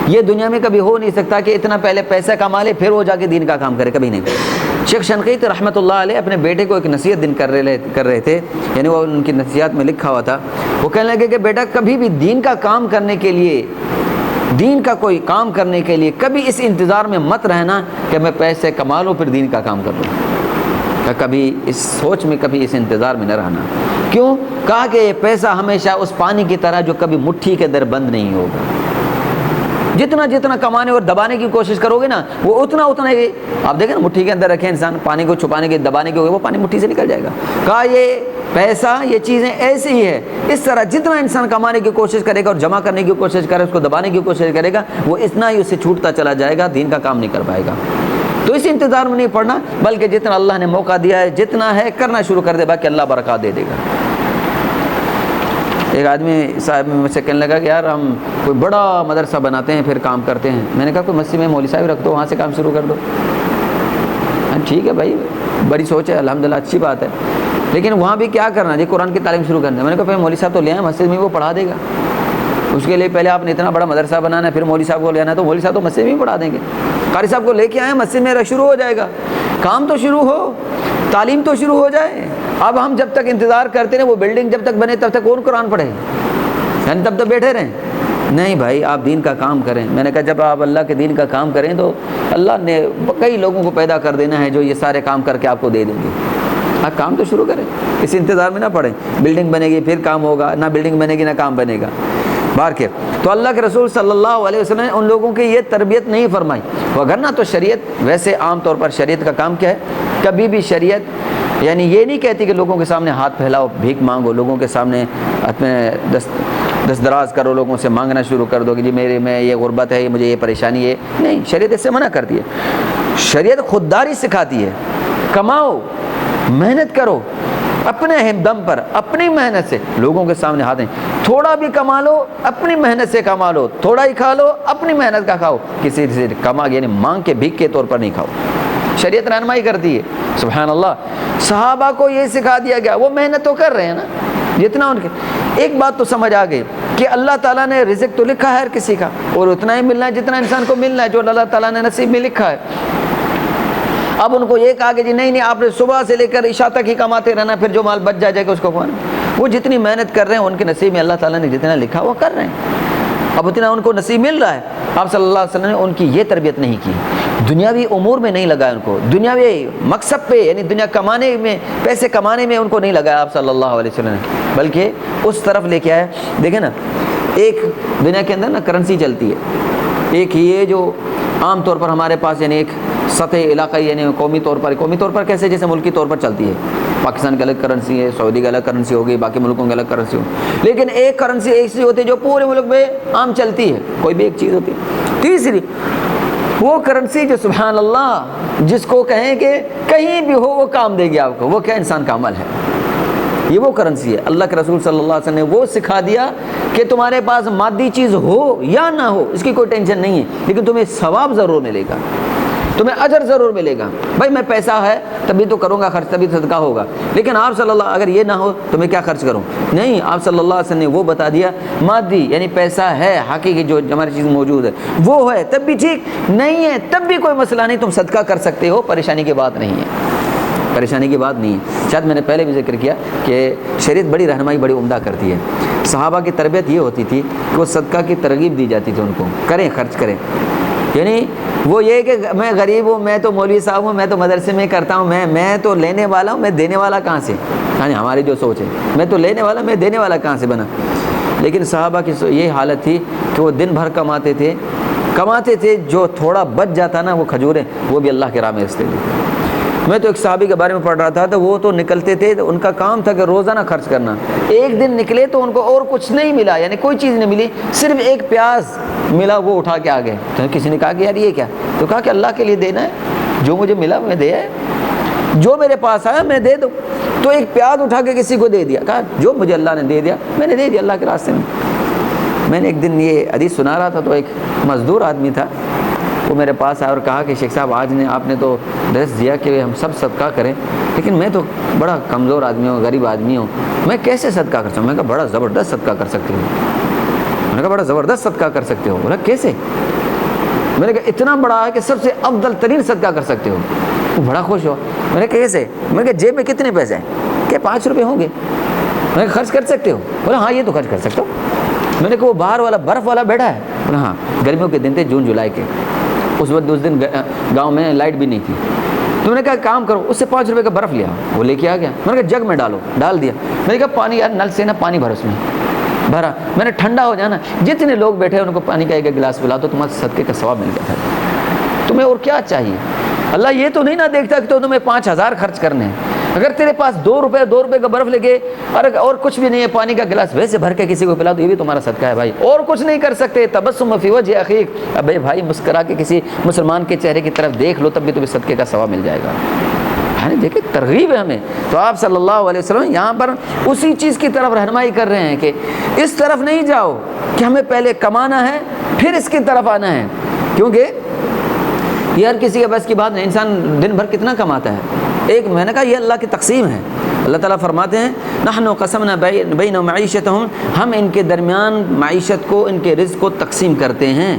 یہ دنیا میں کبھی ہو نہیں سکتا کہ اتنا پہلے پیسہ کما لے پھر وہ جا کے دین کا کام کرے، کبھی نہیں۔ شیخ شنقیط رحمۃ اللہ علیہ اپنے بیٹے کو ایک نصیحت کر رہے تھے، یعنی وہ ان کی نصیحت میں لکھا ہوا تھا، وہ کہنے لگے کہ بیٹا کبھی بھی دین کا کام کرنے کے لیے، دین کا کوئی کام کرنے کے لیے کبھی اس انتظار میں مت رہنا کہ میں پیسے کما لوں پھر دین کا کام کر لوں، کبھی اس سوچ میں، کبھی اس انتظار میں نہ رہنا۔ کیوں؟ کہا کہ یہ پیسہ ہمیشہ اس پانی کی طرح جو کبھی مٹھی کے اندر بند نہیں ہوگا، جتنا کمانے اور دبانے کی کوشش کرو گے نا، وہ اتنا ہی آپ دیکھیں نا، مٹھی کے اندر رکھیں انسان، پانی کو چھپانے کے دبانے کے ہوگے وہ پانی مٹھی سے نکل جائے گا۔ کہا یہ پیسہ، یہ چیزیں ایسی ہی ہے، اس طرح جتنا انسان کمانے کی کوشش کرے گا اور جمع کرنے کی کوشش کرے، اس کو دبانے کی کوشش کرے گا، وہ اتنا ہی اس سے چھوٹتا چلا جائے گا، دین کا کام نہیں کر پائے گا۔ تو اس انتظار میں نہیں پڑنا، بلکہ جتنا اللہ نے موقع دیا ہے، جتنا ہے کرنا شروع کر دے، باقی اللہ برکات دے دے گا۔ ایک آدمی صاحب مجھ سے کہنے لگا کہ یار ہم کوئی بڑا مدرسہ بناتے ہیں پھر کام کرتے ہیں۔ میں نے کہا کوئی مسجد میں مولوی صاحب رکھ دو، وہاں سے کام شروع کر دو۔ ٹھیک ہے بھائی، بڑی سوچ ہے، الحمدللہ اچھی بات ہے، لیکن وہاں بھی کیا کرنا جی؟ قرآن کی تعلیم شروع کرنا ہے۔ میں نے کہا پھر مولوی صاحب تو لے آئیں مسجد میں، وہ پڑھا دے گا۔ اس کے لیے پہلے آپ نے اتنا بڑا مدرسہ بنانا ہے، پھر مولوی صاحب کو لے آنا ہے، تو مولوی صاحب تو مسجد میں ہی پڑھا دیں گے۔ قاری صاحب کو لے کے آئیں مسجد میں، شروع ہو جائے گا کام، تو شروع ہو، تعلیم تو شروع ہو جائے۔ اب ہم جب تک انتظار کرتے رہے وہ بلڈنگ جب تک بنے تب تک کون قرآن پڑھے؟ یعنی تب تک بیٹھے رہیں؟ نہیں بھائی، آپ دین کا کام کریں۔ میں نے کہا جب آپ اللہ کے دین کا کام کریں تو اللہ نے کئی لوگوں کو پیدا کر دینا ہے جو یہ سارے کام کر کے آپ کو دے دیں گے۔ آپ کام تو شروع کریں، اس انتظار میں نہ پڑیں بلڈنگ بنے گی پھر کام ہوگا، نہ بلڈنگ بنے گی نہ کام بنے گا۔ بارکر تو اللہ کے رسول صلی اللہ علیہ وسلم نے ان لوگوں کی یہ تربیت نہیں فرمائی، وگرنہ تو شریعت ویسے عام طور پر شریعت کا کام کیا ہے؟ کبھی بھی شریعت یعنی یہ نہیں کہتی کہ لوگوں کے سامنے ہاتھ پھیلاؤ، بھیک مانگو، لوگوں کے سامنے اپنے دست دراز کرو، لوگوں سے مانگنا شروع کر دو کہ جی میرے میں یہ غربت ہے، مجھے یہ پریشانی ہے۔ نہیں، شریعت اس سے منع کرتی ہے۔ شریعت خودداری سکھاتی ہے، کماؤ، محنت کرو، اپنے دم پر، اپنی محنت سے، لوگوں کے سامنے ہاتھ نہیں۔ تھوڑا بھی کما لو، اپنی محنت سے کما لو، تھوڑا ہی کھا لو، اپنی محنت کا کھاؤ، کسی سے کما یعنی مانگ کے بھیک کے طور پر نہیں کھاؤ۔ شریعت رہنمائی کرتی ہے۔ سبحان اللہ، صحابہ کو یہ سکھا دیا گیا، وہ محنت تو کر رہے ہیں نا جتنا ان کے۔ ایک بات تو سمجھ آ گئی کہ اللہ تعالیٰ نے رزق تو لکھا ہے ہر کسی کا، اور اتنا ہی ملنا ہے جتنا انسان کو ملنا ہے، جو اللہ تعالیٰ نے نصیب میں لکھا ہے۔ اب ان کو یہ کہا کہ جی نہیں آپ نے صبح سے لے کر عشاء تک ہی کماتے رہنا، پھر جو مال بچ جائے گا اس کو کھانا۔ وہ جتنی محنت کر رہے ہیں ان کے نصیب میں اللہ تعالیٰ نے جتنا لکھا وہ کر رہے ہیں، اب اتنا ان کو نصیب مل رہا ہے۔ آپ صلی اللہ علیہ وسلم نے ان کی یہ تربیت نہیں کی، دنیاوی امور میں نہیں لگایا ان کو، دنیاوی مقصد پہ یعنی دنیا کمانے میں، پیسے کمانے میں ان کو نہیں لگایا آپ صلی اللہ علیہ وسلم نے، بلکہ اس طرف لے کے آئے۔ دیکھیں نا، ایک دنیا کے اندر نا کرنسی چلتی ہے، ایک یہ جو عام طور پر ہمارے پاس یعنی ایک سطح علاقائی یعنی قومی طور پر کیسے جیسے ملکی طور پر چلتی ہے، پاکستان کی الگ کرنسی ہے، سعودی کی الگ کرنسی ہوگی، باقی ملکوں کی الگ کرنسی ہوگی، لیکن ایک کرنسی ایسی ہوتی ہے جو پورے ملک میں عام چلتی ہے، کوئی بھی ایک چیز ہوتی ہے۔ تیسری وہ کرنسی جو سبحان اللہ جس کو کہیں کہ کہیں بھی ہو وہ کام دے گی آپ کو، وہ کیا؟ انسان کا عمل ہے۔ یہ وہ کرنسی ہے۔ اللہ کے رسول صلی اللہ علیہ وسلم نے وہ سکھا دیا کہ تمہارے پاس مادی چیز ہو یا نہ ہو اس کی کوئی ٹینشن نہیں ہے، لیکن تمہیں ثواب ضرور ملے گا، تمہیں اجر ضرور ملے گا۔ بھائی میں پیسہ ہے تبھی تو کروں گا خرچ، تبھی صدقہ ہوگا، لیکن آپ صلی اللہ اگر یہ نہ ہو تو میں کیا خرچ کروں؟ نہیں، آپ صلی اللہ علیہ وسلم نے وہ بتا دیا، مادی یعنی پیسہ ہے، حقیقی جو ہماری چیز موجود ہے وہ ہے تب بھی ٹھیک، نہیں ہے تب بھی کوئی مسئلہ نہیں، تم صدقہ کر سکتے ہو، پریشانی کی بات نہیں ہے، پریشانی کی بات نہیں ہے۔ شاید میں نے پہلے بھی ذکر کیا کہ شریعت بڑی رہنمائی بڑی عمدہ کرتی ہے۔ صحابہ کی تربیت یہ ہوتی تھی کہ وہ صدقہ کی ترغیب دی جاتی تھی ان کو، کریں خرچ کریں، یعنی وہ یہ کہ میں غریب ہوں، میں تو مولوی صاحب ہوں، میں تو مدرسے میں کرتا ہوں، میں تو لینے والا ہوں، میں دینے والا کہاں سے؟ ہاں ہماری جو سوچ ہے، میں تو لینے والا، میں دینے والا کہاں سے بنا؟ لیکن صحابہ کی یہ حالت تھی کہ وہ دن بھر کماتے تھے، جو تھوڑا بچ جاتا نا وہ کھجوریں، وہ بھی اللہ کے راہ میں رستے تھے۔ میں تو ایک صحابی کے بارے میں پڑھ رہا تھا، تو وہ تو نکلتے تھے، تو ان کا کام تھا کہ روزانہ خرچ کرنا۔ ایک دن نکلے تو ان کو اور کچھ نہیں ملا، یعنی کوئی چیز نہیں ملی، صرف ایک پیاز ملا، وہ اٹھا کے آ گئے۔ تو کسی نے کہا کہ یار یہ کیا؟ تو کہا کہ اللہ کے لیے دینا ہے، جو مجھے ملا میں دیا ہے، جو میرے پاس آیا میں دے دوں۔ تو ایک پیاز اٹھا کے کسی کو دے دیا، کہا جو مجھے اللہ نے دے دیا میں نے دے دیا اللہ کے راستے میں۔ میں نے ایک دن یہ حدیث سنا رہا تھا، تو ایک مزدور آدمی تھا، وہ میرے پاس آیا اور کہا کہ شیخ صاحب آج آپ نے تو درس دیا کہ ہم سب صدقہ کریں، لیکن میں تو بڑا کمزور آدمی ہوں، غریب آدمی ہوں، میں کیسے صدقہ کر سکتا ہوں؟ میں کہا بڑا زبردست صدقہ کر سکتے ہو۔ میں نے کہا بڑا زبردست صدقہ کر سکتے ہو؟ بولا کیسے؟ میں نے کہا اتنا بڑا ہے کہ سب سے افضل ترین صدقہ کر سکتے ہو۔ وہ بڑا خوش ہوا۔ میں نے کہا کیسے؟ میں نے کہا جیب میں کتنے پیسے ہیں؟ کہ 5 روپے ہوں گے۔ میں نے کہا خرچ کر سکتے ہو؟ بولا ہاں یہ تو خرچ کر سکتا ہوں۔ میں نے کہا وہ باہر والا برف والا بیٹھا ہے؟ بولا ہاں، گرمیوں کے دن تھے، جون جولائی کے، اس دن گاؤں میں لائٹ بھی نہیں تھی۔ تو میں نے کہا کام کرو، اس سے 5 روپے کا برف لیا، وہ لے کے آ گیا۔ میں نے کہا جگ میں ڈال دیا۔ میں نے کہا پانی یار نل سے نا پانی بھر، اس میں بھرا، میں نے ٹھنڈا ہو جانا، جتنے لوگ بیٹھے ان کو پانی کا ایک گلاس پلا دو، تمہارے صدقے کا ثواب مل گیا ہے۔ تمہیں اور کیا چاہیے؟ اللہ یہ تو نہیں نہ دیکھتا کہ تو تمہیں 5000 خرچ کرنے ہیں۔ اگر تیرے پاس 2 روپے کا برف لے کے اور کچھ بھی نہیں ہے، پانی کا گلاس ویسے بھر کے کسی کو پلا دو، یہ بھی تمہارا صدقہ ہے بھائی۔ اور کچھ نہیں کر سکتے، تبسم فی وجہ اخیک، ابے بھائی مسکرا کے کسی مسلمان کے چہرے کی طرف دیکھ لو، تب بھی تمہیں صدقے کا ثواب مل جائے گا۔ دیکھیں ترغیب ہے ہمیں۔ تو آپ صلی اللہ علیہ وسلم یہاں پر اسی چیز کی طرف رہنمائی کر رہے ہیں کہ اس طرف نہیں جاؤ کہ ہمیں پہلے کمانا ہے پھر اس کی طرف آنا ہے، کیونکہ یہ ہر کسی کے بس کی بات نہیں۔ انسان دن بھر کتنا کماتا ہے؟ ایک میں نے کہا یہ اللہ کی تقسیم ہے۔ اللہ تعالیٰ فرماتے ہیں نحن قسمنا بینہم معیشتہم، ہم ان کے درمیان معیشت کو، ان کے رزق کو تقسیم کرتے ہیں،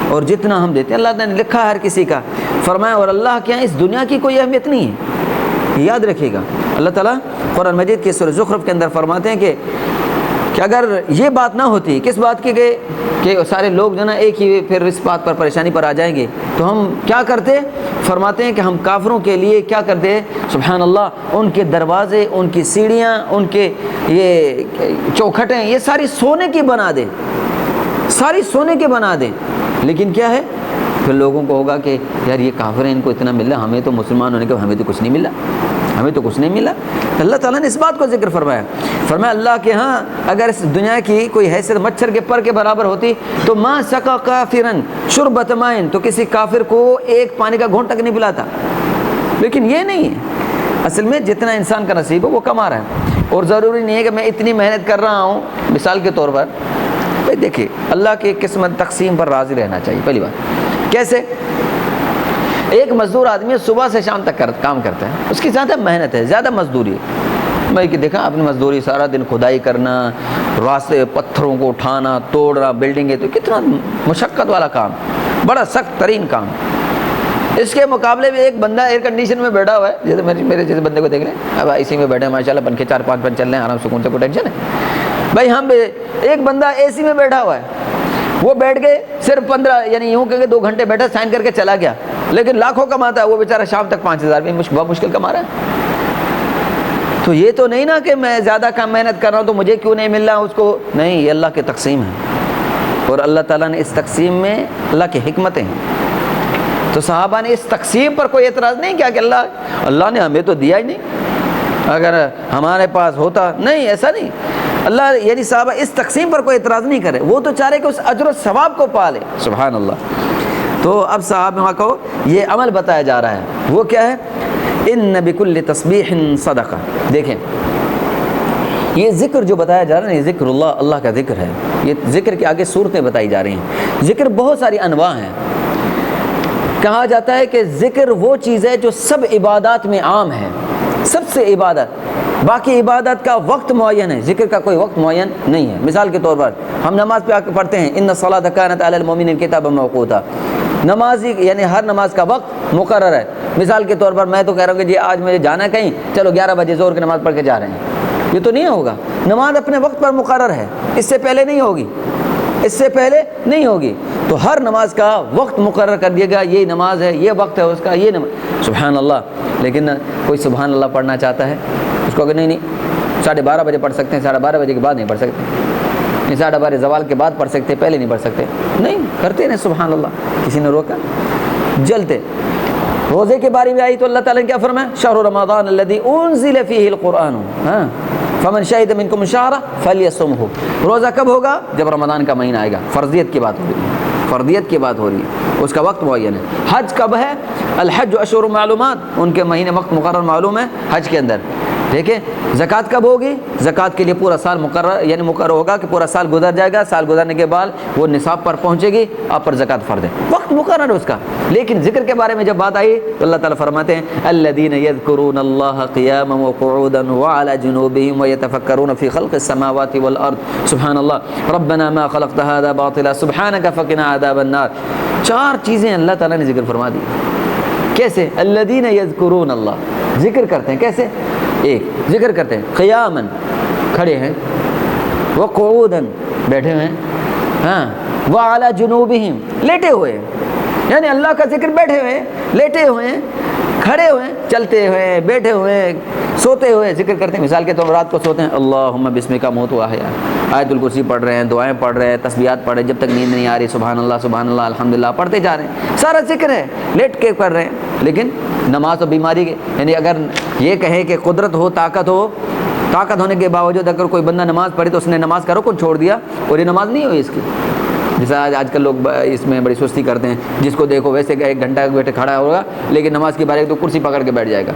اور جتنا ہم دیتے ہیں اللہ تعالیٰ نے لکھا ہر کسی کا۔ فرمایا اور اللہ کے یہاں اس دنیا کی کوئی اہمیت نہیں ہے، یاد رکھیے گا۔ اللہ تعالیٰ قرآن مجید کے سورہ زخرف کے اندر فرماتے ہیں کہ اگر یہ بات نہ ہوتی، کس بات کی کہ سارے لوگ جو نا ایک ہی پھر اس بات پر پریشانی پر آ جائیں گے، تو ہم کیا کرتے؟ فرماتے ہیں کہ ہم کافروں کے لیے کیا کرتے ہیں؟ سبحان اللہ، ان کے دروازے، ان کی سیڑھیاں، ان کے یہ چوکھٹیں، یہ ساری سونے کی بنا دیں، ساری سونے کے بنا دیں۔ لیکن کیا ہے پھر لوگوں کو ہوگا کہ یار یہ کافر ہیں، ان کو اتنا مل رہا، ہمیں تو مسلمان ہونے کے ہمیں تو کچھ نہیں ملا، ہمیں تو کچھ نہیں ملا۔ اللہ تعالیٰ نے اس بات کو ذکر فرمایا اللہ کے ہاں اگر اس دنیا کی کوئی حیثیت مچھر کے پر کے برابر ہوتی تو ما سقا کافرا شربۃ ماء، تو کسی کافر کو ایک پانی کا گھونٹ تک نہیں پلاتا۔ لیکن یہ نہیں ہے، اصل میں جتنا انسان کا نصیب ہے وہ کما رہا ہے، اور ضروری نہیں ہے کہ میں اتنی محنت کر رہا ہوں۔ مثال کے طور پر دیکھیں اللہ کی قسمت تقسیم پر راضی رہنا چاہیے۔ پہلی بات کیسے؟ ایک مزدور آدمی صبح سے شام تک کام کرتا ہے، اس کی زیادہ محنت ہے، زیادہ مزدوری ہے۔ میں دیکھا اپنی مزدوری، سارا دن کھدائی کرنا، راستے پتھروں کو اٹھانا، توڑنا، بلڈنگیں، تو کتنا مشقت والا کام، بڑا سخت ترین کام۔ اس کے مقابلے میں ایک بندہ ایئر کنڈیشن میں بیٹھا ہوا ہے، جیسے میرے جیسے بندے کو دیکھ لیں، اب اسی میں بیٹھے ہیں ماشاءاللہ، پنکھے 4-5 چل رہے ہیں، آرام سکون سے، کوئی ٹینشن ہے بھائی؟ ہم ایک بندہ اے سی میں بیٹھا ہوا ہے، وہ بیٹھ کے صرف 15 یعنی یوں کہ 2 گھنٹے بیٹھا، سائن کر کے چلا گیا، لیکن لاکھوں کماتا ہے، وہ بیچارہ شام تک 5000 بھی بہت مشکل کما رہا ہے۔ تو یہ تو نہیں نا کہ میں زیادہ کم محنت کر رہا ہوں تو مجھے کیوں نہیں مل رہا اس کو، نہیں، یہ اللہ کی تقسیم ہے، اور اللہ تعالیٰ نے اس تقسیم میں اللہ کی حکمتیں ہیں۔ تو صحابہ نے اس تقسیم پر کوئی اعتراض نہیں کیا کہ اللہ نے ہمیں تو دیا ہی نہیں، اگر ہمارے پاس ہوتا، نہیں، ایسا نہیں۔ اللہ یعنی صحابہ اس تقسیم پر کوئی اعتراض نہیں کرے، وہ تو چاہ رہے کہ اس اجر و ثواب کو پا لے، سبحان اللہ۔ تو اب صحابہ کو یہ عمل بتایا جا رہا ہے، وہ کیا ہے؟ ان بکل تسبیح صدقہ۔ دیکھیں یہ ذکر جو بتایا جا رہا ہے، یہ ذکر اللہ کا ذکر ہے، یہ ذکر کے آگے صورتیں بتائی جا رہی ہیں۔ ذکر بہت ساری انواع ہیں۔ کہا جاتا ہے کہ ذکر وہ چیز ہے جو سب عبادات میں عام ہے، سب سے عبادت، باقی عبادت کا وقت معین ہے، ذکر کا کوئی وقت معین نہیں ہے۔ مثال کے طور پر ہم نماز پہ پڑھتے ہیں ان الصلاۃ کانت علی المؤمنین کتابا موقوتا، نمازی یعنی ہر نماز کا وقت مقرر ہے۔ مثال کے طور پر میں تو کہہ رہا ہوں کہ جی آج مجھے جانا ہے کہیں، چلو 11 بجے ظہر کی نماز پڑھ کے جا رہے ہیں، یہ تو نہیں ہوگا۔ نماز اپنے وقت پر مقرر ہے، اس سے پہلے نہیں ہوگی، اس سے پہلے نہیں ہوگی۔ تو ہر نماز کا وقت مقرر کر دیا گیا، یہ نماز ہے، یہ وقت ہے اس کا، یہ نماز. سبحان اللہ. لیکن کوئی سبحان اللہ پڑھنا چاہتا ہے، اس کو کہ نہیں 12:30 بجے پڑھ سکتے ہیں، 12:30 بجے کے بعد نہیں پڑھ سکتے، 12:30 زوال کے بعد پڑھ سکتے، پہلے نہیں پڑھ سکتے. نہیں کرتے نہیں سبحان اللہ، کسی نے روکا؟ جلتے. روزے کے بارے میں آئی تو اللہ تعالیٰ نے کیا فرمایا؟ شہر رمضان الذی انزل فیہ القرآن فمن شہد منکم الشہر فلیصمہ. روزہ کب ہوگا؟ جب رمضان کا مہینہ آئے گا. فرضیت کی بات ہو رہی ہے، فرضیت کی بات ہو رہی ہے، اس کا وقت معین ہے. حج کب ہے؟ الحج اشہر معلومات، ان کے مہینے وقت مقرر معلوم ہے حج کے اندر. دیکھیں زکوٰۃ کب ہوگی؟ زکوٰۃ کے لیے پورا سال مقرر، یعنی مقرر ہوگا کہ پورا سال گزر جائے گا، سال گزرنے کے بعد وہ نصاب پر پہنچے گی، آپ پر زکوٰۃ فرض ہے، وقت مقرر ہے اس کا. لیکن ذکر کے بارے میں جب بات آئی تو اللہ تعالیٰ فرماتے ہیں الذین یذکرون اللہ قیاما وقعودا وعلی جنوبہم ویتفکرون فی خلق السماوات والارض سبحان اللہ ربنا ما خلقت هذا باطلا سبحانک فقنا عذاب النار. 4 چیزیں اللہ تعالیٰ نے ذکر فرما دی. کیسے؟ الذین یذکرون اللہ، ذکر کرتے ہیں. کیسے؟ ایک ذکر کرتے ہیں قیاماً، کھڑے ہیں، وقعوداً، بیٹھے ہوئے ہیں، ہاں، وعلی جنوبہم، لیٹے ہوئے ہیں. یعنی اللہ کا ذکر بیٹھے ہوئے ہیں، لیٹے ہوئے ہیں، کھڑے ہوئے ہیں، چلتے ہوئے، بیٹھے ہوئے، سوتے ہوئے ذکر کرتے ہیں. مثال کے طور پر رات کو سوتے ہیں اللہم بسمک اموت واحیا، آیت الکرسی پڑھ رہے ہیں، دعائیں پڑھ رہے ہیں، تسبیحات پڑھ رہے ہیں، جب تک نیند نہیں آ رہی سبحان اللہ الحمدللہ پڑھتے جا رہے ہیں، سارا ذکر ہے، لیٹ کے کر رہے ہیں. لیکن نماز تو بیماری کے، یعنی اگر یہ کہیں کہ قدرت ہو، طاقت ہونے کے باوجود اگر کوئی بندہ نماز پڑھی تو اس نے نماز کا رکن چھوڑ دیا اور یہ نماز نہیں ہوئی اس کی. جیسے آج کل لوگ اس میں بڑی سستی کرتے ہیں، جس کو دیکھو ویسے کہ 1 گھنٹہ بیٹھے کھڑا ہوگا لیکن نماز کی باری تو کرسی پکڑ کے بیٹھ جائے گا.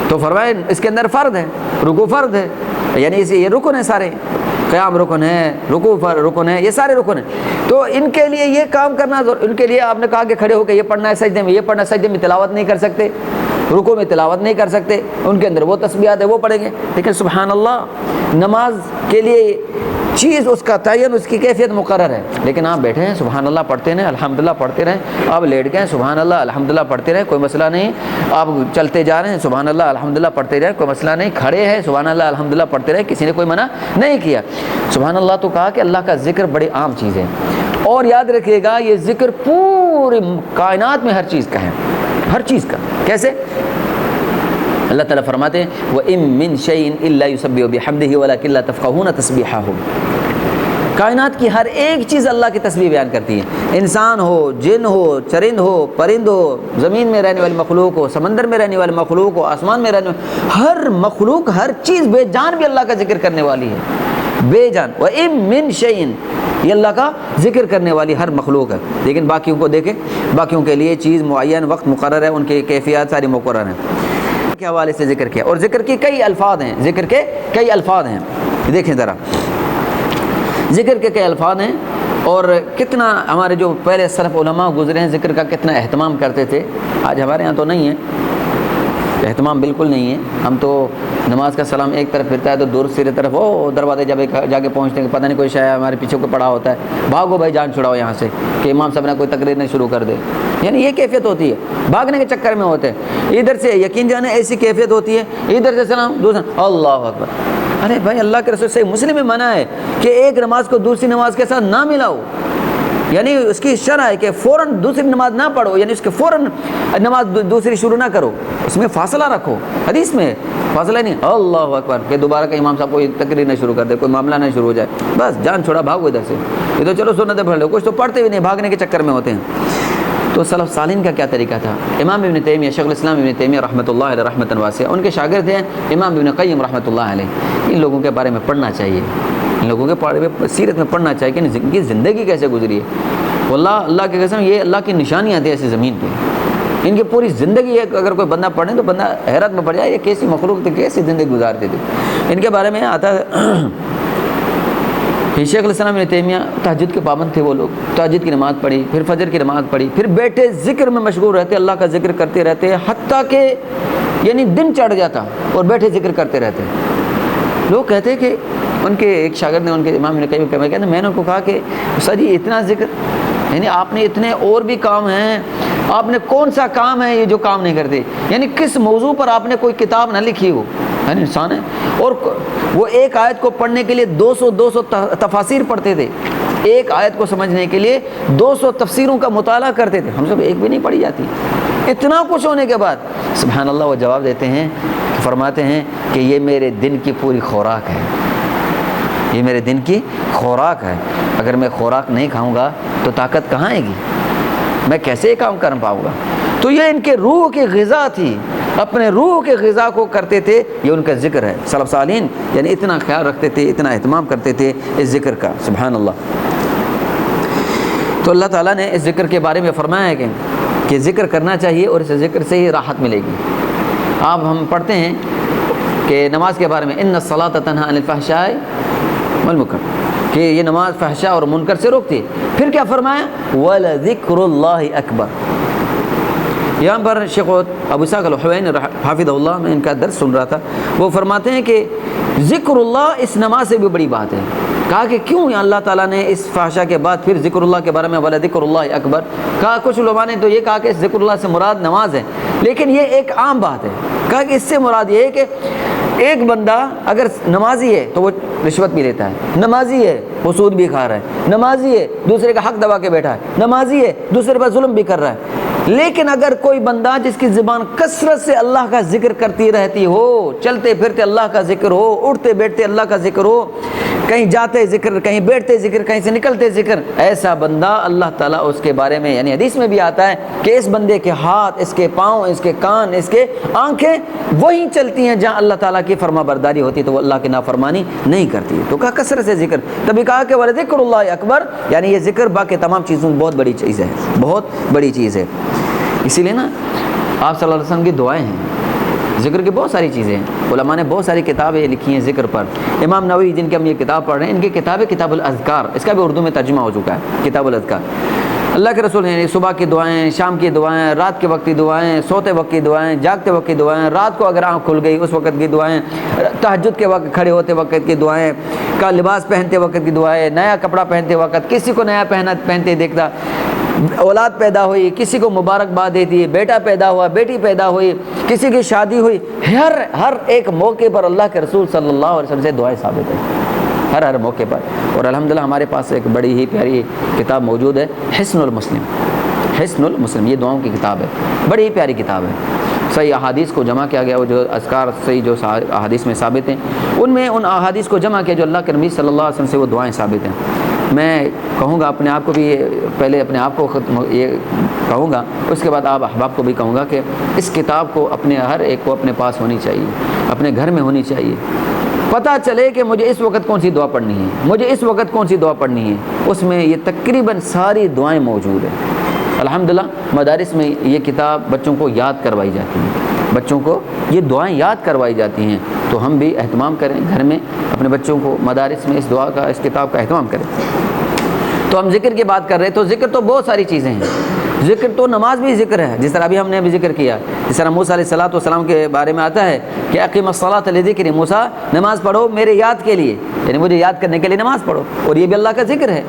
تو فرمائے اس کے اندر فرض ہے، رکوع فرض ہے، یعنی یہ رکن ہے، سارے قیام رکن ہے، رکوع رکن ہے، یہ سارے رکن ہیں. تو ان کے لیے یہ کام کرنا، ان کے لیے آپ نے کہا کہ کھڑے ہو کے یہ پڑھنا ہے، سجدے میں یہ پڑھنا ہے، سجدے میں تلاوت نہیں کر سکتے، رکوع میں تلاوت نہیں کر سکتے، ان کے اندر وہ تسبیحات ہے وہ پڑھیں گے. لیکن سبحان اللہ نماز کے لیے چیز اس کا تعین، اس کی کیفیت مقرر ہے. لیکن آپ بیٹھے ہیں سبحان اللہ پڑھتے رہیں، الحمدللہ پڑھتے رہیں، آپ لیٹ گئے سبحان اللہ الحمدللہ پڑھتے رہیں، کوئی مسئلہ نہیں. آپ چلتے جا رہے ہیں سبحان اللہ الحمدللہ پڑھتے رہیں، کوئی مسئلہ نہیں. کھڑے ہیں سبحان اللہ الحمدللہ پڑھتے رہیں، کسی نے کوئی منع نہیں کیا. سبحان اللہ تو کہا کہ اللہ کا ذکر بڑی عام چیز ہے. اور یاد رکھیے گا یہ ذکر پوری کائنات میں ہر چیز کا ہے، ہر چیز کا. کیسے؟ اللہ تعالیٰ فرماتے ہیں وَإِن مِّن شَيْءٍ إِلَّا يُسَبِّحُ بِحَمْدِهِ وَلَكِن لَّا تَفْقَهُونَ تَسْبِيحَهُمْ. کائنات کی ہر ایک چیز اللہ کی تسبیح بیان کرتی ہے. انسان ہو، جن ہو، چرند ہو، پرند ہو، زمین میں رہنے والی مخلوق ہو، سمندر میں رہنے والی مخلوق ہو، آسمان میں رہنے والی، ہر مخلوق، ہر چیز بے جان بھی اللہ کا ذکر کرنے والی ہے، بے جان. وَإِن مِّن شَيْءٍ، یہ اللہ کا ذکر کرنے والی ہر مخلوق ہے. لیکن باقیوں کو دیکھیں، باقیوں کے لیے چیز معین، وقت مقرر ہے، ان کی کیفیات ساری مقرر ہیں. کے حوالے سے ذکر کیا، اور ذکر کی کئی الفاظ ہیں، ذکر کے کئی الفاظ ہیں. دیکھیں ذرا ذکر کے کئی الفاظ ہیں، اور کتنا ہمارے جو پہلے سلف علماء گزرے ہیں ذکر کا کتنا اہتمام کرتے تھے. آج ہمارے ہاں تو نہیں ہے، اہتمام بالکل نہیں ہے. ہم تو نماز کا سلام ایک طرف پھرتا ہے تو دور سیرے طرف وہ دروازے جب جا کے پہنچتے ہیں، پتہ نہیں کوئی شاید ہمارے پیچھے کو پڑا ہوتا ہے، بھاگو بھائی جان چھڑاؤ یہاں سے کہ امام صاحب نے کوئی تقریر نہیں شروع کر دے. یعنی یہ کیفیت ہوتی ہے، بھاگنے کے چکر میں ہوتے ہیں. ادھر سے یقین جانے ایسی کیفیت ہوتی ہے، ادھر سے سلام، دوسرا اللہ اکبر. ارے بھائی اللہ کے رسول صحیح مسلم میں منع ہے کہ ایک نماز کو دوسری نماز کے ساتھ نہ ملاؤ. یعنی اس کی شرح ہے کہ فوراً دوسری نماز نہ پڑھو، یعنی اس کے فوراً نماز دوسری شروع نہ کرو، اس میں فاصلہ رکھو. حدیث میں فاصلہ نہیں، اللہ اکبر کہ دوبارہ کا امام صاحب کوئی تقریر نہ شروع کر دے، کوئی معاملہ نہ شروع ہو جائے، بس جان چھوڑا بھاگو ادھر سے. یہ تو چلو سنتیں پڑھ لو، کچھ تو پڑھتے بھی نہیں، بھاگنے کے چکر میں ہوتے ہیں. تو سلف صالحین کا کیا طریقہ تھا؟ امام ابن تیمیہ، شیخ الاسلام ابن تیمیہ رحمۃ اللہ علیہ رحمۃ واسعہ، ان کے شاگرد ہیں امام ابن قیم رحمۃ اللہ علیہ. ان لوگوں کے بارے میں پڑھنا چاہیے، ان لوگوں کے بارے میں سیرت میں پڑھنا چاہیے کہ ان کی زندگی کیسے گزری ہے. واللہ اللہ کے قسم یہ اللہ کی نشانیاں تھیں ایسی زمین پہ. ان کی پوری زندگی ہے، اگر کوئی بندہ پڑھے تو بندہ حیرت میں پڑ جائے یہ کیسی مخلوق تھی، کیسی زندگی گزارتے تھے. ان کے بارے میں آتا ہے شیخ الاسلام ابن تیمیہ تہجد کے پابند تھے. وہ لوگ تہجد کی نماز پڑھی، پھر فجر کی نماز پڑھی، پھر بیٹھے ذکر میں مشغول رہتے، اللہ کا ذکر کرتے رہتے، حتیٰ کہ یعنی دن چڑھ جاتا اور بیٹھے ذکر کرتے رہتے. لوگ کہتے کہ ان کے ایک شاگرد نے ان کے امام ابن قیم کہتے ہیں میں نے ان کو کہا کہ سر یہ اتنا ذکر، یعنی آپ نے اتنے اور بھی کام ہیں، آپ نے کون سا کام ہے یہ جو کام نہیں کرتے؟ یعنی کس موضوع پر آپ نے کوئی کتاب نہ لکھی ہو، یعنی انسان ہے. اور وہ ایک آیت کو پڑھنے کے لیے 200 تفاسیر پڑھتے تھے. ایک آیت کو سمجھنے کے لیے 200 تفسیروں کا مطالعہ کرتے تھے. ہم سب ایک بھی نہیں پڑھی جاتی. اتنا کچھ ہونے کے بعد سبحان اللہ وہ جواب دیتے ہیں، فرماتے ہیں کہ یہ میرے دن کی پوری خوراک ہے، یہ میرے دن کی خوراک ہے. اگر میں خوراک نہیں کھاؤں گا تو طاقت کہاں آئے گی، میں کیسے کام کر پاؤں گا. تو یہ ان کے روح کی غذا تھی، اپنے روح کے غذا کو کرتے تھے. یہ ان کا ذکر ہے. سلف صالحین یعنی اتنا خیال رکھتے تھے، اتنا اہتمام کرتے تھے اس ذکر کا. سبحان اللہ. تو اللہ تعالیٰ نے اس ذکر کے بارے میں فرمایا ہے کہ ذکر کرنا چاہیے اور اس ذکر سے ہی راحت ملے گی. آپ ہم پڑھتے ہیں کہ نماز کے بارے میں ان الصلاۃ تنہی عن الفحشاء والمنکر، کہ یہ نماز فحشاء اور منکر سے روکتی ہے. پھر کیا فرمایا، وَلَذِكْرُ اللَّهِ أَكْبَرُ. یہاں پر شیخ ابو اسحاق الحویانی حافظہ اللہ، میں ان کا درس سن رہا تھا، وہ فرماتے ہیں کہ ذکر اللہ اس نماز سے بھی بڑی بات ہے. کہا کہ کیوں اللہ تعالیٰ نے اس فحشاء کے بعد پھر ذکر اللہ کے بارے میں وَلَذِكْرُ اللَّهِ أَكْبَرُ کہا. کچھ علماء نے تو یہ کہا کہ ذکر اللہ سے مراد نماز ہے، لیکن یہ ایک عام بات ہے. کہا کہ اس سے مراد یہ ہے کہ ایک بندہ اگر نمازی ہے تو وہ رشوت بھی لیتا ہے، نمازی ہے وہ سود بھی کھا رہا ہے، نمازی ہے دوسرے کا حق دبا کے بیٹھا ہے، نمازی ہے دوسرے پر ظلم بھی کر رہا ہے. لیکن اگر کوئی بندہ جس کی زبان کثرت سے اللہ کا ذکر کرتی رہتی ہو، چلتے پھرتے اللہ کا ذکر ہو، اٹھتے بیٹھتے اللہ کا ذکر ہو، کہیں جاتے ذکر، کہیں بیٹھتے ذکر، کہیں سے نکلتے ذکر، ایسا بندہ اللہ تعالیٰ اس کے بارے میں، یعنی حدیث میں بھی آتا ہے کہ اس بندے کے ہاتھ، اس کے پاؤں، اس کے کان، اس کے آنکھیں وہیں چلتی ہیں جہاں اللہ تعالیٰ کی فرما برداری ہوتی، تو وہ اللہ کی نافرمانی نہیں کرتی. تو کہا کثرت سے ذکر. تبھی کہا کہ وَلَذِكْرُ اللَّهِ أَكْبَرُ، یعنی یہ ذکر باقی تمام چیزوں بہت بڑی چیز ہے، بہت بڑی چیز ہے. اسی لیے نا آپ صلی اللہ علیہ وسلم کی دعائیں ہیں، ذکر کی بہت ساری چیزیں ہیں. علماء نے بہت ساری کتابیں لکھی ہیں ذکر پر. امام نووی جن کی ہم یہ کتاب پڑھ رہے ہیں، ان کی کتاب ہے کتاب الاذکار، اس کا بھی اردو میں ترجمہ ہو چکا ہے، کتاب الاذکار. اللہ کے رسول ہیں صبح کی دعائیں، شام کی دعائیں، رات کے وقت کی دعائیں، سوتے وقت کی دعائیں، جاگتے وقت کی دعائیں، رات کو اگر آنکھ کھل گئی اس وقت کی دعائیں، تہجد کے وقت کھڑے ہوتے وقت کی دعائیں، کا لباس پہنتے وقت کی دعائیں، نیا کپڑا پہنتے وقت، کسی کو نیا پہنتے دیکھتا، اولاد پیدا ہوئی کسی کو مبارکباد دیتی ہے، بیٹا پیدا ہوا، بیٹی پیدا ہوئی، کسی کی شادی ہوئی، ہر ایک موقع پر اللہ کے رسول صلی اللہ علیہ وسلم سے دعائیں ثابت ہیں، ہر موقع پر. اور الحمدللہ ہمارے پاس ایک بڑی ہی پیاری کتاب موجود ہے، حصن المسلم. حصن المسلم یہ دعاؤں کی کتاب ہے، بڑی ہی پیاری کتاب ہے. صحیح احادیث کو جمع کیا گیا، وہ جو اذکار صحیح جو احادیث میں ثابت ہیں، ان میں ان احادیث کو جمع کیا جو اللہ کے نبی صلی اللہ علیہ وسلم سے وہ دعائیں ثابت ہیں. میں کہوں گا اپنے آپ کو بھی، پہلے اپنے آپ کو یہ کہوں گا، اس کے بعد آپ احباب کو بھی کہوں گا کہ اس کتاب کو اپنے ہر ایک کو اپنے پاس ہونی چاہیے، اپنے گھر میں ہونی چاہیے. پتہ چلے کہ مجھے اس وقت کون سی دعا پڑھنی ہے، مجھے اس وقت کون سی دعا پڑھنی ہے. اس میں یہ تقریباً ساری دعائیں موجود ہیں. الحمدللہ مدارس میں یہ کتاب بچوں کو یاد کروائی جاتی ہے، بچوں کو یہ دعائیں یاد کروائی جاتی ہیں. تو ہم بھی اہتمام کریں گھر میں، اپنے بچوں کو مدارس میں اس دعا کا، اس کتاب کا اہتمام کریں. تو ہم ذکر کی بات کر رہے ہیں، تو ذکر تو بہت ساری چیزیں ہیں. ذکر تو نماز بھی ذکر ہے، جس طرح ابھی ہم نے بھی ذکر کیا. جس طرح موسیٰ علیہ السلام کے بارے میں آتا ہے کہ اقیم الصلاۃ لذکری، موسیٰ نماز پڑھو میرے یاد کے لیے، یعنی مجھے یاد کرنے کے لیے نماز پڑھو. اور یہ بھی اللہ کا ذکر ہے.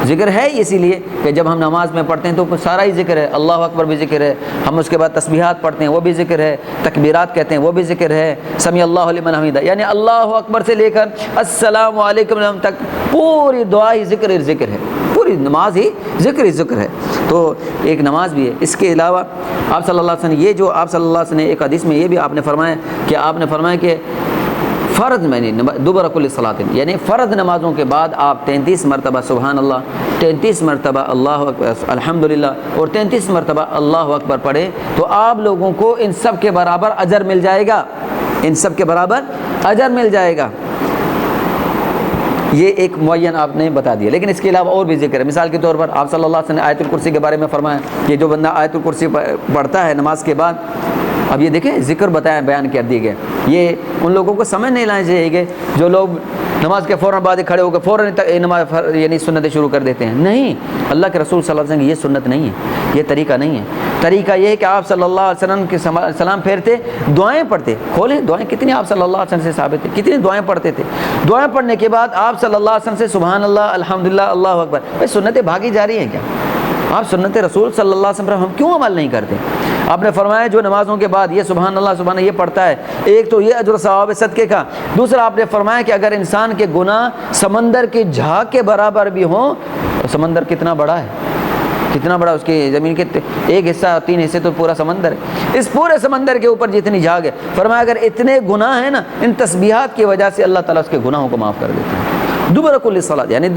ذکر ہے اسی لیے کہ جب ہم نماز میں پڑھتے ہیں تو سارا ہی ذکر ہے. اللہ اکبر بھی ذکر ہے، ہم اس کے بعد تسبیحات پڑھتے ہیں وہ بھی ذکر ہے، تکبیرات کہتے ہیں وہ بھی ذکر ہے، سمیع اللہ لمن حمیدہ، یعنی اللہ اکبر سے لے کر السلام علیکم تک پوری دعا ہی ذکر ہے، پوری نماز ہی ذکر ہے. تو ایک نماز بھی ہے. اس کے علاوہ آپ صلی اللہ علیہ وسلم، یہ جو آپ صلی اللہ علیہ وسلم نے ایک حدیث میں یہ بھی آپ نے فرمایا کہ فرض میں دبر کل صلاۃ، یعنی فرض نمازوں کے بعد آپ 33 مرتبہ سبحان اللہ، 33 مرتبہ اللہ اکبر الحمدللہ، اور 33 مرتبہ اللہ اکبر پڑھیں تو آپ لوگوں کو ان سب کے برابر اجر مل جائے گا، ان سب کے برابر اجر مل جائے گا. یہ ایک معین آپ نے بتا دیا. لیکن اس کے علاوہ اور بھی ذکر ہے. مثال کے طور پر آپ صلی اللہ علیہ وسلم نے آیت الکرسی کے بارے میں فرمایا کہ جو بندہ آیت الکرسی پڑھتا ہے نماز کے بعد، اب یہ دیکھیں ذکر بیان کر دی گئے. یہ ان لوگوں کو سمجھ نہیں لانا چاہیے کہ جو لوگ نماز کے فوراً بعد کھڑے ہو کر فوراً نماز یعنی سنتیں شروع کر دیتے ہیں. نہیں، اللہ کے رسول صلی اللہ علیہ وسلم کی یہ سنت نہیں ہے، یہ طریقہ نہیں ہے. طریقہ یہ ہے کہ آپ صلی اللہ علیہ وسلم کے سلام پھیرتے، دعائیں پڑھتے. کھولیں دعائیں کتنی آپ صلی اللہ علیہ وسلم سے ثابت ہے، کتنی دعائیں پڑھتے تھے. دعائیں پڑھنے کے بعد آپ صلی اللہ علیہ وسلم سے سبحان اللہ الحمدللہ اللہ اکبر. بھائی سنتیں بھاگی جا رہی ہیں کیا؟ آپ سنت رسول صلی اللہ علیہ وسلم پر ہم کیوں عمل نہیں کرتے؟ آپ نے فرمایا جو نمازوں کے بعد یہ سبحان اللہ سبحان اللہ یہ پڑھتا ہے، ایک تو یہ اجر و ثواب صدقے کا، دوسرا آپ نے فرمایا کہ اگر انسان کے گناہ سمندر کی جھاگ کے برابر بھی ہوں، سمندر کتنا بڑا ہے، کتنا بڑا، اس کی زمین کے ایک حصہ 3 حصے تو پورا سمندر ہے، اس پورے سمندر کے اوپر جتنی جھاگ ہے، فرمایا اگر اتنے گناہ ہیں نا، ان تسبیحات کی وجہ سے اللہ تعالیٰ اس کے گناہوں کو معاف کر دیتا ہے۔ دبر کل صلاۃ، یعنی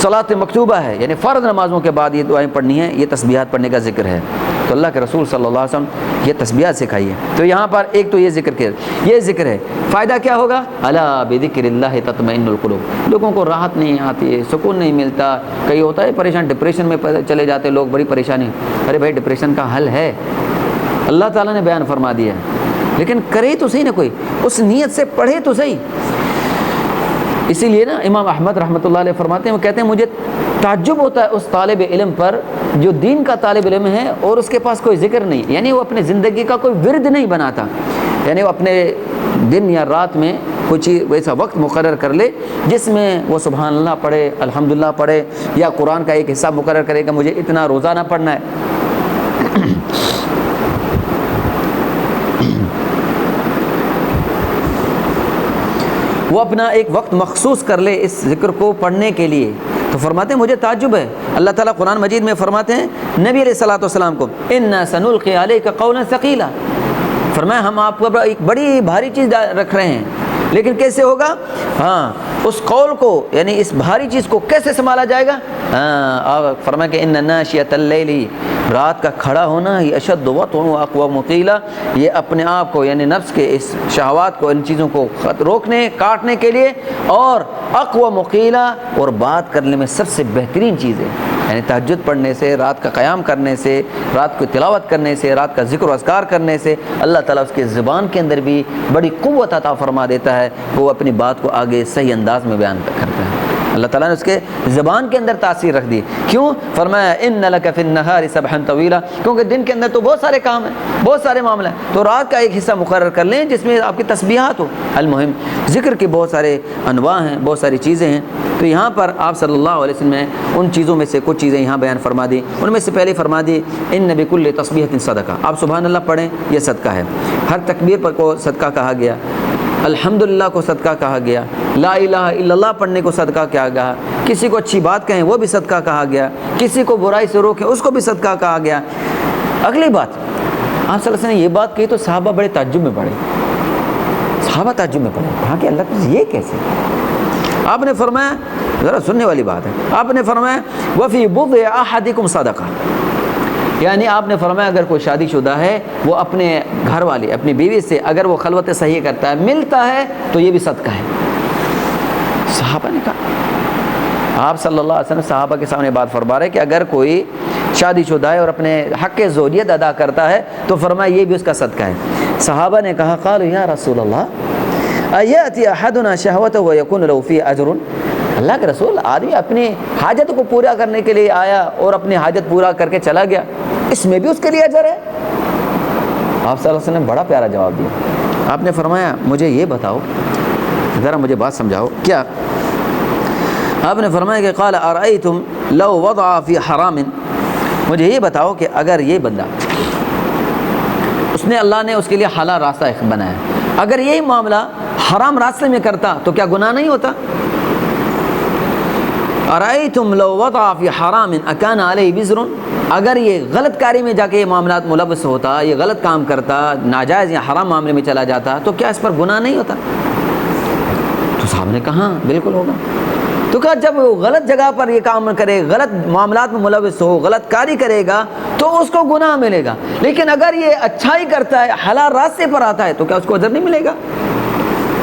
صلاۃ مکتوبہ ہے، یعنی فرض نمازوں کے بعد یہ دعائیں پڑھنی ہیں، یہ تسبیحات پڑھنے کا ذکر ہے۔ تو اللہ کے رسول صلی اللہ علیہ وسلم یہ تسبیحات سکھائی ہے۔ تو یہاں پر ایک تو یہ ذکر کیا، یہ ذکر ہے، فائدہ کیا ہوگا؟ الا بذکر اللہ تطمئن القلوب، لوگوں کو راحت نہیں آتی ہے، سکون نہیں ملتا، کئی ہوتا ہے پریشان، ڈپریشن میں چلے جاتے لوگ، بڑی پریشانی۔ ارے بھائی ڈپریشن کا حل ہے، اللہ تعالیٰ نے بیان فرما دیا ہے، لیکن کرے تو صحیح نا، کوئی اس نیت سے پڑھے تو صحیح۔ اسی لیے نا امام احمد رحمۃ اللہ علیہ فرماتے ہیں، وہ کہتے ہیں مجھے تعجب ہوتا ہے اس طالب علم پر جو دین کا طالب علم ہے اور اس کے پاس کوئی ذکر نہیں، یعنی وہ اپنے زندگی کا کوئی ورد نہیں بناتا، یعنی وہ اپنے دن یا رات میں کچھ ویسا وقت مقرر کر لے جس میں وہ سبحان اللہ پڑھے، الحمدللہ پڑھے، یا قرآن کا ایک حصہ مقرر کرے کہ مجھے اتنا روزانہ پڑھنا ہے۔ وہ اپنا ایک وقت مخصوص کر لے اس ذکر کو پڑھنے کے لیے۔ تو فرماتے ہیں مجھے تعجب ہے، اللہ تعالیٰ قرآن مجید میں فرماتے ہیں نبی علیہ الصلوۃ والسلام کو، انا سنلقی علیک قولا ثقیلا، فرمایا ہم آپ کو ایک بڑی بھاری چیز رکھ رہے ہیں، لیکن کیسے ہوگا؟ ہاں اس قول کو، یعنی اس بھاری چیز کو کیسے سنبھالا جائے گا؟ فرمایا کہ ان ناشیۃ اللیل، رات کا کھڑا ہونا، یہ اشد وطئا واقوم قیلا، یہ اپنے آپ کو یعنی نفس کے اس شہوات کو، ان چیزوں کو روکنے کاٹنے کے لیے، اور اقوم قیلا، اور بات کرنے میں سب سے بہترین چیز ہے، یعنی تہجد پڑھنے سے، رات کا قیام کرنے سے، رات کو تلاوت کرنے سے، رات کا ذکر و اذکار کرنے سے اللہ تعالیٰ اس کے زبان کے اندر بھی بڑی قوت عطا فرما دیتا ہے کہ وہ اپنی بات کو آگے صحیح انداز میں بیان کرتا ہے۔ اللہ تعالیٰ نے اس کے زبان کے اندر تاثیر رکھ دی، کیوں؟ فرمایا ان لک فی النہار سبحا طویلا، کیونکہ دن کے اندر تو بہت سارے کام ہیں، بہت سارے معاملے ہیں، تو رات کا ایک حصہ مقرر کر لیں جس میں آپ کی تسبیحات ہو۔ المہم ذکر کے بہت سارے انواع ہیں، بہت ساری چیزیں ہیں، تو یہاں پر آپ صلی اللہ علیہ وسلم نے ان چیزوں میں سے کچھ چیزیں یہاں بیان فرما دی۔ ان میں سے پہلے فرما دی ان بکل تسبیحۃ صدقہ، آپ سبحان اللہ پڑھیں، یہ صدقہ ہے، ہر تکبیر پر کو صدقہ کہا گیا، الحمدللہ کو صدقہ کہا گیا، لا الہ الا اللہ پڑھنے کو صدقہ کیا گیا، کسی کو اچھی بات کہیں وہ بھی صدقہ کہا گیا، کسی کو برائی سے روکیں اس کو بھی صدقہ کہا گیا۔ اگلی بات آپ صلی اللہ علیہ وسلم نے یہ بات کہی تو صحابہ بڑے تعجب میں پڑے، صحابہ تعجب میں پڑے، کہا کہ اللہ تعالیٰ یہ کیسے؟ آپ نے فرمایا، ذرا سننے والی بات ہے، آپ نے فرمایا وفی بضع احدکم صدقہ، یعنی آپ نے فرمایا اگر کوئی شادی شدہ ہے وہ اپنے گھر والے اپنی بیوی سے اگر وہ خلوت صحیح کرتا ہے، ملتا ہے، تو یہ بھی صدقہ ہے۔ صحابہ نے کہا، آپ صلی اللہ علیہ وسلم صحابہ کے سامنے بات فرما رہے کہ اگر کوئی شادی شدہ ہے اور اپنے حق زوجیت ادا کرتا ہے تو فرمایا یہ بھی اس کا صدقہ ہے۔ صحابہ نے کہا قالوا یا رسول اللہ ایاتی احدنا شہوته ویکون له فی اجر، اللہ کے رسول آدمی اپنی حاجت کو پورا کرنے کے لیے آیا اور اپنی حاجت پورا کر کے چلا گیا، اس میں بھی اس کے لیے اجر ہے؟ آپ صلی اللہ علیہ وسلم نے بڑا پیارا جواب دیا، آپ نے فرمایا مجھے یہ بتاؤ، ذرا مجھے بات سمجھاؤ، کیا؟ آپ نے فرمایا کہ قال ارأیتم لو وضع فی حرام، مجھے یہ بتاؤ کہ اگر یہ بندہ اس نے اللہ نے اس کے لیے حلال راستہ بنایا، اگر یہی معاملہ حرام راستے میں کرتا تو کیا گناہ نہیں ہوتا؟ ارأیتم لو وضع فی حرام اکان علیہ وزر، اگر یہ غلط کاری میں جا کے یہ معاملات ملوث ہوتا، یہ غلط کام کرتا، ناجائز یا حرام معاملے میں چلا جاتا، تو کیا اس پر گناہ نہیں ہوتا؟ تو صاحب نے کہا بالکل ہوگا۔ تو کہا جب وہ غلط جگہ پر یہ کام کرے، غلط معاملات میں ملوث ہو، غلط کاری کرے گا تو اس کو گناہ ملے گا، لیکن اگر یہ اچھائی کرتا ہے، حلال راستے پر آتا ہے، تو کیا اس کو اجر نہیں ملے گا؟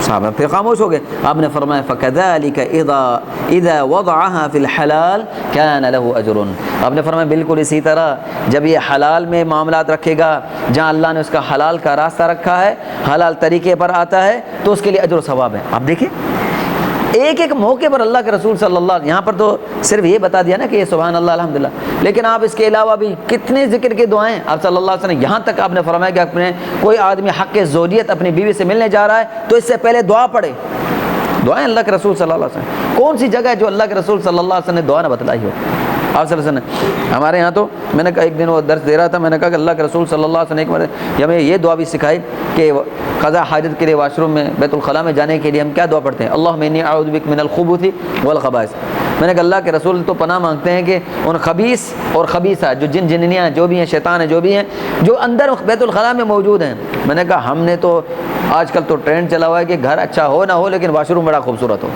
صحابہ پھر خاموش ہو گئے۔ آپ نے فرمایا فَكَذَلِكَ إِذَا وَضَعَهَا فِي الْحَلَالِ كَانَ لَهُ أَجْرٌ، آپ نے فرمایا بالکل اسی طرح جب یہ حلال میں معاملات رکھے گا، جہاں اللہ نے اس کا حلال کا راستہ رکھا ہے، حلال طریقے پر آتا ہے، تو اس کے لیے اجر و ثواب ہے۔ آپ دیکھیں ایک ایک موقع پر اللہ کے رسول صلی اللہ علیہ وسلم، یہاں پر تو صرف یہ بتا دیا نا کہ یہ سبحان اللہ الحمدللہ، لیکن آپ اس کے علاوہ بھی کتنے ذکر کے دعائیں آپ صلی اللہ علیہ وسلم، یہاں تک آپ نے فرمایا کہ اپنے کوئی آدمی حق زوجیت اپنی بیوی سے ملنے جا رہا ہے تو اس سے پہلے دعا پڑھے۔ دعائیں اللہ کے رسول صلی اللہ علیہ وسلم، کون سی جگہ ہے جو اللہ کے رسول صلی اللہ علیہ وسلم نے دعا نہ بتلائی ہو؟ آپ صلی اللہ علیہ وسلم ہمارے یہاں تو میں نے کہا ایک دن وہ درس دے رہا تھا, میں نے کہا کہ اللہ کے رسول صلی اللہ علیہ وسلم نے ایک ہمیں یہ دعا بھی سکھائی کہ قضاء حاجت کے لیے واش روم میں بیت الخلاء میں جانے کے لیے ہم کیا دعا پڑھتے ہیں, اللہم انی اعوذ بک من الخبث والخبائث. میں نے کہا اللہ کے رسول تو پناہ مانگتے ہیں کہ ان خبیث اور خبیثہ جو جن جننیاں جو بھی ہیں, شیطان ہیں جو بھی ہیں, جو اندر بیت الخلاء میں موجود ہیں. میں نے کہا ہم نے تو آج کل تو ٹرینڈ چلا ہوا ہے کہ گھر اچھا ہو نہ ہو لیکن واش روم بڑا خوبصورت ہو,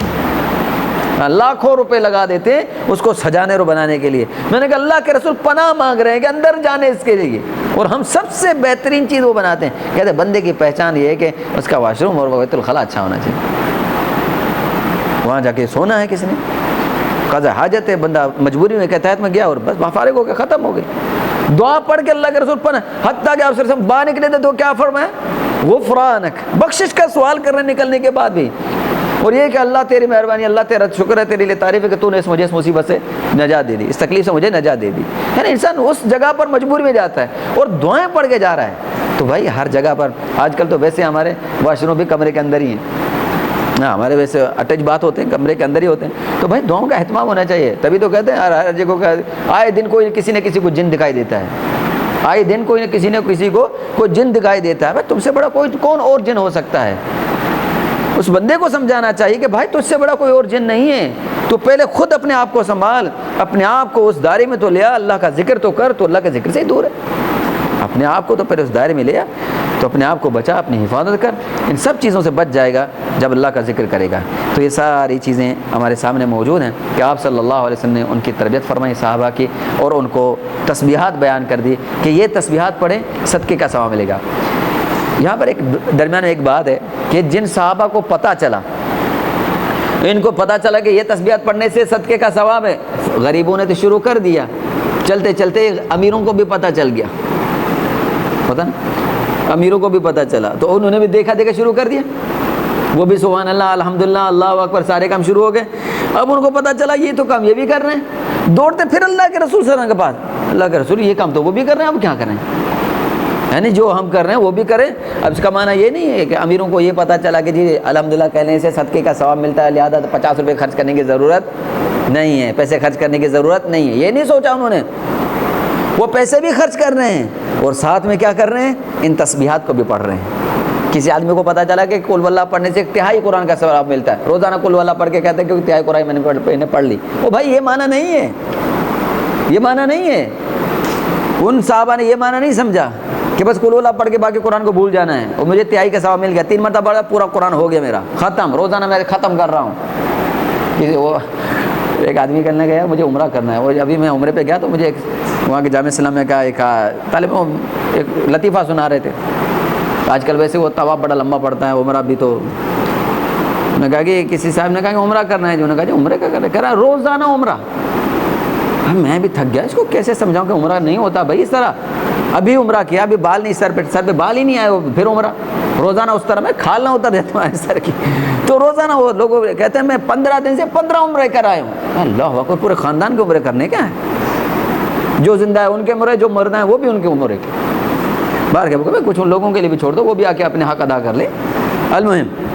لاکھوں روپے لگا دیتے ہیں اس کو سجانے اور بنانے کے لیے. میں نے کہا اللہ کے رسول پناہ مانگ رہے ہیں کہ اندر جانے اس کے لیے, اور ہم سب سے بہترین چیز وہ بناتے ہیں. کہتے ہیں بندے کی پہچان یہ ہے کہ اس کا واش روم اور بیت الخلاء اچھا ہونا چاہیے, وہاں جا کے سونا ہے کس نے, قضاء حاجت ہے, بندہ مجبوری میں کے تحت میں گیا اور بس فارغ ہو کے ختم ہو گئی. دعا پڑھ کے اللہ کے رسول پناہ, حتیٰ کہ آپ سے باہر نکلے تھے تو کیا فرمایا, غفرانک, بخشش کا سوال کر رہے نکلنے کے بعد بھی, اور یہ کہ اللہ تیری مہربانی, اللہ تیرا شکر ہے, تیرے لیے تعریف ہے کہ تو نے مجھے اس مصیبت سے نجات دے دی, اس تکلیف سے مجھے نجات دے دی. یعنی انسان اس جگہ پر مجبوری میں جاتا ہے اور دعائیں پڑھ کے جا رہا ہے. تو بھائی ہر جگہ پر آج کل تو ویسے ہمارے واش روم بھی کمرے کے اندر ہی ہیں, ہمارے ویسے اٹیچ بات ہوتے ہیں, کمرے کے اندر ہی ہوتے ہیں. تو بھائی دعاؤں کا اہتمام ہونا چاہیے. تبھی تو کہتے ہیں ہر جگہ آئے دن کوئی کسی نہ کسی کو جن دکھائی دیتا ہے, آئے دن کوئی نہ کسی کو کوئی جن دکھائی دیتا ہے. بھائی تم سے بڑا کوئی کون اور جن ہو سکتا ہے. اس بندے کو سمجھانا چاہیے کہ بھائی تجھ سے بڑا کوئی اور جن نہیں ہے, تو پہلے خود اپنے آپ کو سنبھال, اپنے آپ کو اس دائرے میں تو لیا, اللہ کا ذکر تو کر, تو اللہ کے ذکر سے ہی دور ہے. اپنے آپ کو تو پہلے اس دائرے میں لیا, تو اپنے آپ کو بچا, اپنی حفاظت کر, ان سب چیزوں سے بچ جائے گا جب اللہ کا ذکر کرے گا. تو یہ ساری چیزیں ہمارے سامنے موجود ہیں کہ آپ صلی اللہ علیہ وسلم نے ان کی تربیت فرمائی صحابہ کی, اور ان کو تسبیحات بیان کر دی کہ یہ تسبیحات پڑھیں صدقے کا ثواب ملے گا. یہاں پر ایک درمیان میں ایک بات ہے کہ جن صحابہ کو پتہ چلا, ان کو پتہ چلا کہ یہ تسبیحات پڑھنے سے صدقے کا ثواب ہے, غریبوں نے تو شروع کر دیا, چلتے چلتے امیروں کو بھی پتہ چل گیا, پتہ نا امیروں کو بھی پتہ چلا, تو انہوں نے بھی دیکھا شروع کر دیا, وہ بھی سبحان اللہ الحمدللہ اللہ اکبر سارے کام شروع ہو گئے. اب ان کو پتہ چلا یہ تو کام یہ بھی کر رہے ہیں, دوڑتے پھر اللہ کے رسول صلی اللہ علیہ وسلم کے پاس, اللہ کے رسول یہ کام تو وہ بھی کر رہے ہیں, اب کیا کریں, یعنی جو ہم کر رہے ہیں وہ بھی کریں. اب اس کا معنی یہ نہیں ہے کہ امیروں کو یہ پتہ چلا کہ جی الحمدللہ کہنے سے صدقے کا ثواب ملتا ہے, لہٰذا 50 روپے خرچ کرنے کی ضرورت نہیں ہے, پیسے خرچ کرنے کی ضرورت نہیں ہے, یہ نہیں سوچا انہوں نے. وہ پیسے بھی خرچ کر رہے ہیں اور ساتھ میں کیا کر رہے ہیں, ان تسبیحات کو بھی پڑھ رہے ہیں. کسی آدمی کو پتہ چلا کہ قل واللہ پڑھنے سے 1/3 قرآن کا ثواب ملتا ہے, روزانہ قل واللہ پڑھ کے کہتے ہیں کہ 1/3 قرآن میں نے پڑھ لی. وہ بھائی یہ معنی نہیں ہے, یہ معنی نہیں ہے. ان صحابہ نے یہ معنی نہیں سمجھا کہ بس قل واللہ پڑھ کے باقی قرآن کو بھول جانا ہے, اور مجھے 1/3 کا ثواب مل گیا, 3 مرتبہ پڑھا پورا قرآن ہو گیا میرا ختم, روزانہ میں ختم کر رہا ہوں. وہ ایک آدمی کرنے گیا, مجھے عمرہ کرنا ہے, وہ ابھی میں عمرے پہ گیا تو مجھے وہاں کے جامعہ اسلامیہ کا ایک طالب ایک لطیفہ سنا رہے تھے. آج کل ویسے وہ طواف بڑا لمبا پڑتا ہے, عمرہ بھی. تو میں کہا کہ کسی صاحب نے کہا کہ عمرہ کرنا ہے, جو نے کہا جی عمرے کا کہہ رہا ہے روزانہ عمرہ. میں بھی تھک گیا, اس کو کیسے سمجھاؤں کہ عمرہ نہیں ہوتا بھائی اس طرح. ابھی عمرہ کیا, ابھی بال نہیں سر پہ بال ہی نہیں آئے, وہ پھر عمرہ روزانہ اس طرح میں کھال نہ ہوتا رہتا ہوں سر کی. تو روزانہ وہ لوگ کہتے ہیں میں 15 دن سے 15 عمرے کرائے ہوں. اللہ اکبر, پورے خاندان کے عمرے کرنے کیا ہے, جو زندہ ہے ان کے عمرے, جو مردہ ہیں وہ بھی ان کے عمرے کے. باہر کے کچھ ان لوگوں کے لیے بھی چھوڑ دو, وہ بھی آ کے اپنے حق ادا کر لے. المہم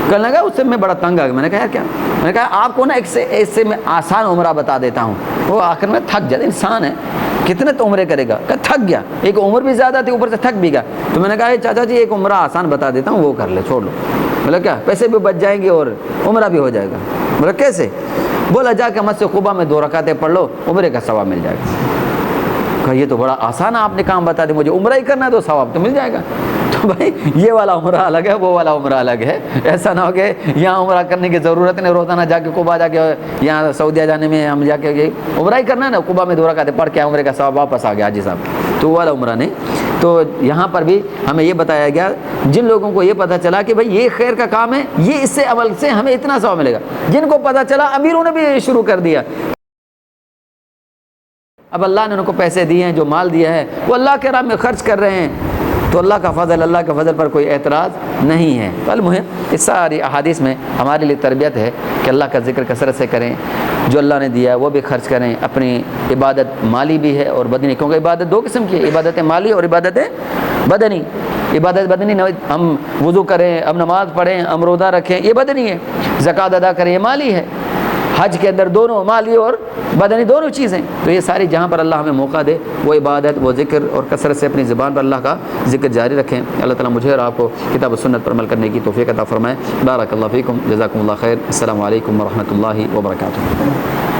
کرنے لگا, اس سے میں بڑا تنگ آ گیا. میں نے کہا یار کیا, میں نے کہا آپ کو نا ایک سے میں آسان عمرہ بتا دیتا ہوں. وہ آخر میں تھک جاتا, انسان ہے کتنے تو عمرے کرے گا, کہ تھک گیا, ایک عمر بھی زیادہ تھی اوپر سے تھک بھی گیا. تو میں نے کہا چاچا جی ایک عمرہ آسان بتا دیتا ہوں, وہ کر لے, چھوڑ لو. بولا کیا, پیسے بھی بچ جائیں گے اور عمرہ بھی ہو جائے گا. بولا کیسے, بولا جا کے مسجد قباء میں 2 رکعتیں پڑھ لو, عمرے کا ثواب مل جائے گا. کہا یہ تو بڑا آسان ہے, آپ نے کام بتا دیا, مجھے عمرہ ہی کرنا ہے تو ثواب تو مل جائے گا. تو بھائی یہ والا عمرہ الگ ہے, وہ والا عمرہ الگ ہے. ایسا نہ ہو کہ یہاں عمرہ کرنے کی ضرورت نہیں, روزانہ جا کے قباء جا کے, یہاں سعودیہ جانے میں ہم جا کے عمرہ ہی کرنا ہے نا, قباء میں 2 رکعتیں پڑھ کے عمرے کا ثواب واپس آ گیا حاجی صاحب, تو وہ والا عمرہ نہیں. تو یہاں پر بھی ہمیں یہ بتایا گیا, جن لوگوں کو یہ پتہ چلا کہ بھائی یہ خیر کا کام ہے, یہ اس سے عمل سے ہمیں اتنا ثواب ملے گا. جن کو پتہ چلا, امیروں نے بھی شروع کر دیا. اب اللہ نے ان کو پیسے دیے ہیں, جو مال دیا ہے وہ اللہ کے راہ میں خرچ کر رہے ہیں, تو اللہ کا فضل پر کوئی اعتراض نہیں ہے. المہم اس ساری احادیث میں ہمارے لیے تربیت ہے کہ اللہ کا ذکر کثرت سے کریں, جو اللہ نے دیا ہے وہ بھی خرچ کریں. اپنی عبادت مالی بھی ہے اور بدنی, کیونکہ عبادت 2 قسم کی ہے, عبادت مالی اور عبادت بدنی. عبادت بدنی ہم وضو کریں, ہم نماز پڑھیں, ہم روزہ رکھیں, یہ بدنی ہے. زکوٰۃ ادا کریں, یہ مالی ہے. حج کے اندر دونوں مالی اور بدنی دونوں چیزیں. تو یہ ساری جہاں پر اللہ ہمیں موقع دے وہ عبادت، وہ ذکر اور کثرت سے اپنی زبان پر اللہ کا ذکر جاری رکھیں. اللہ تعالیٰ مجھے اور آپ کو کتاب و سنت پر عمل کرنے کی توفیق عطا فرمائے. بارک اللہ فیکم، جزاکم اللہ خیر. السلام علیکم ورحمۃ اللہ وبرکاتہ.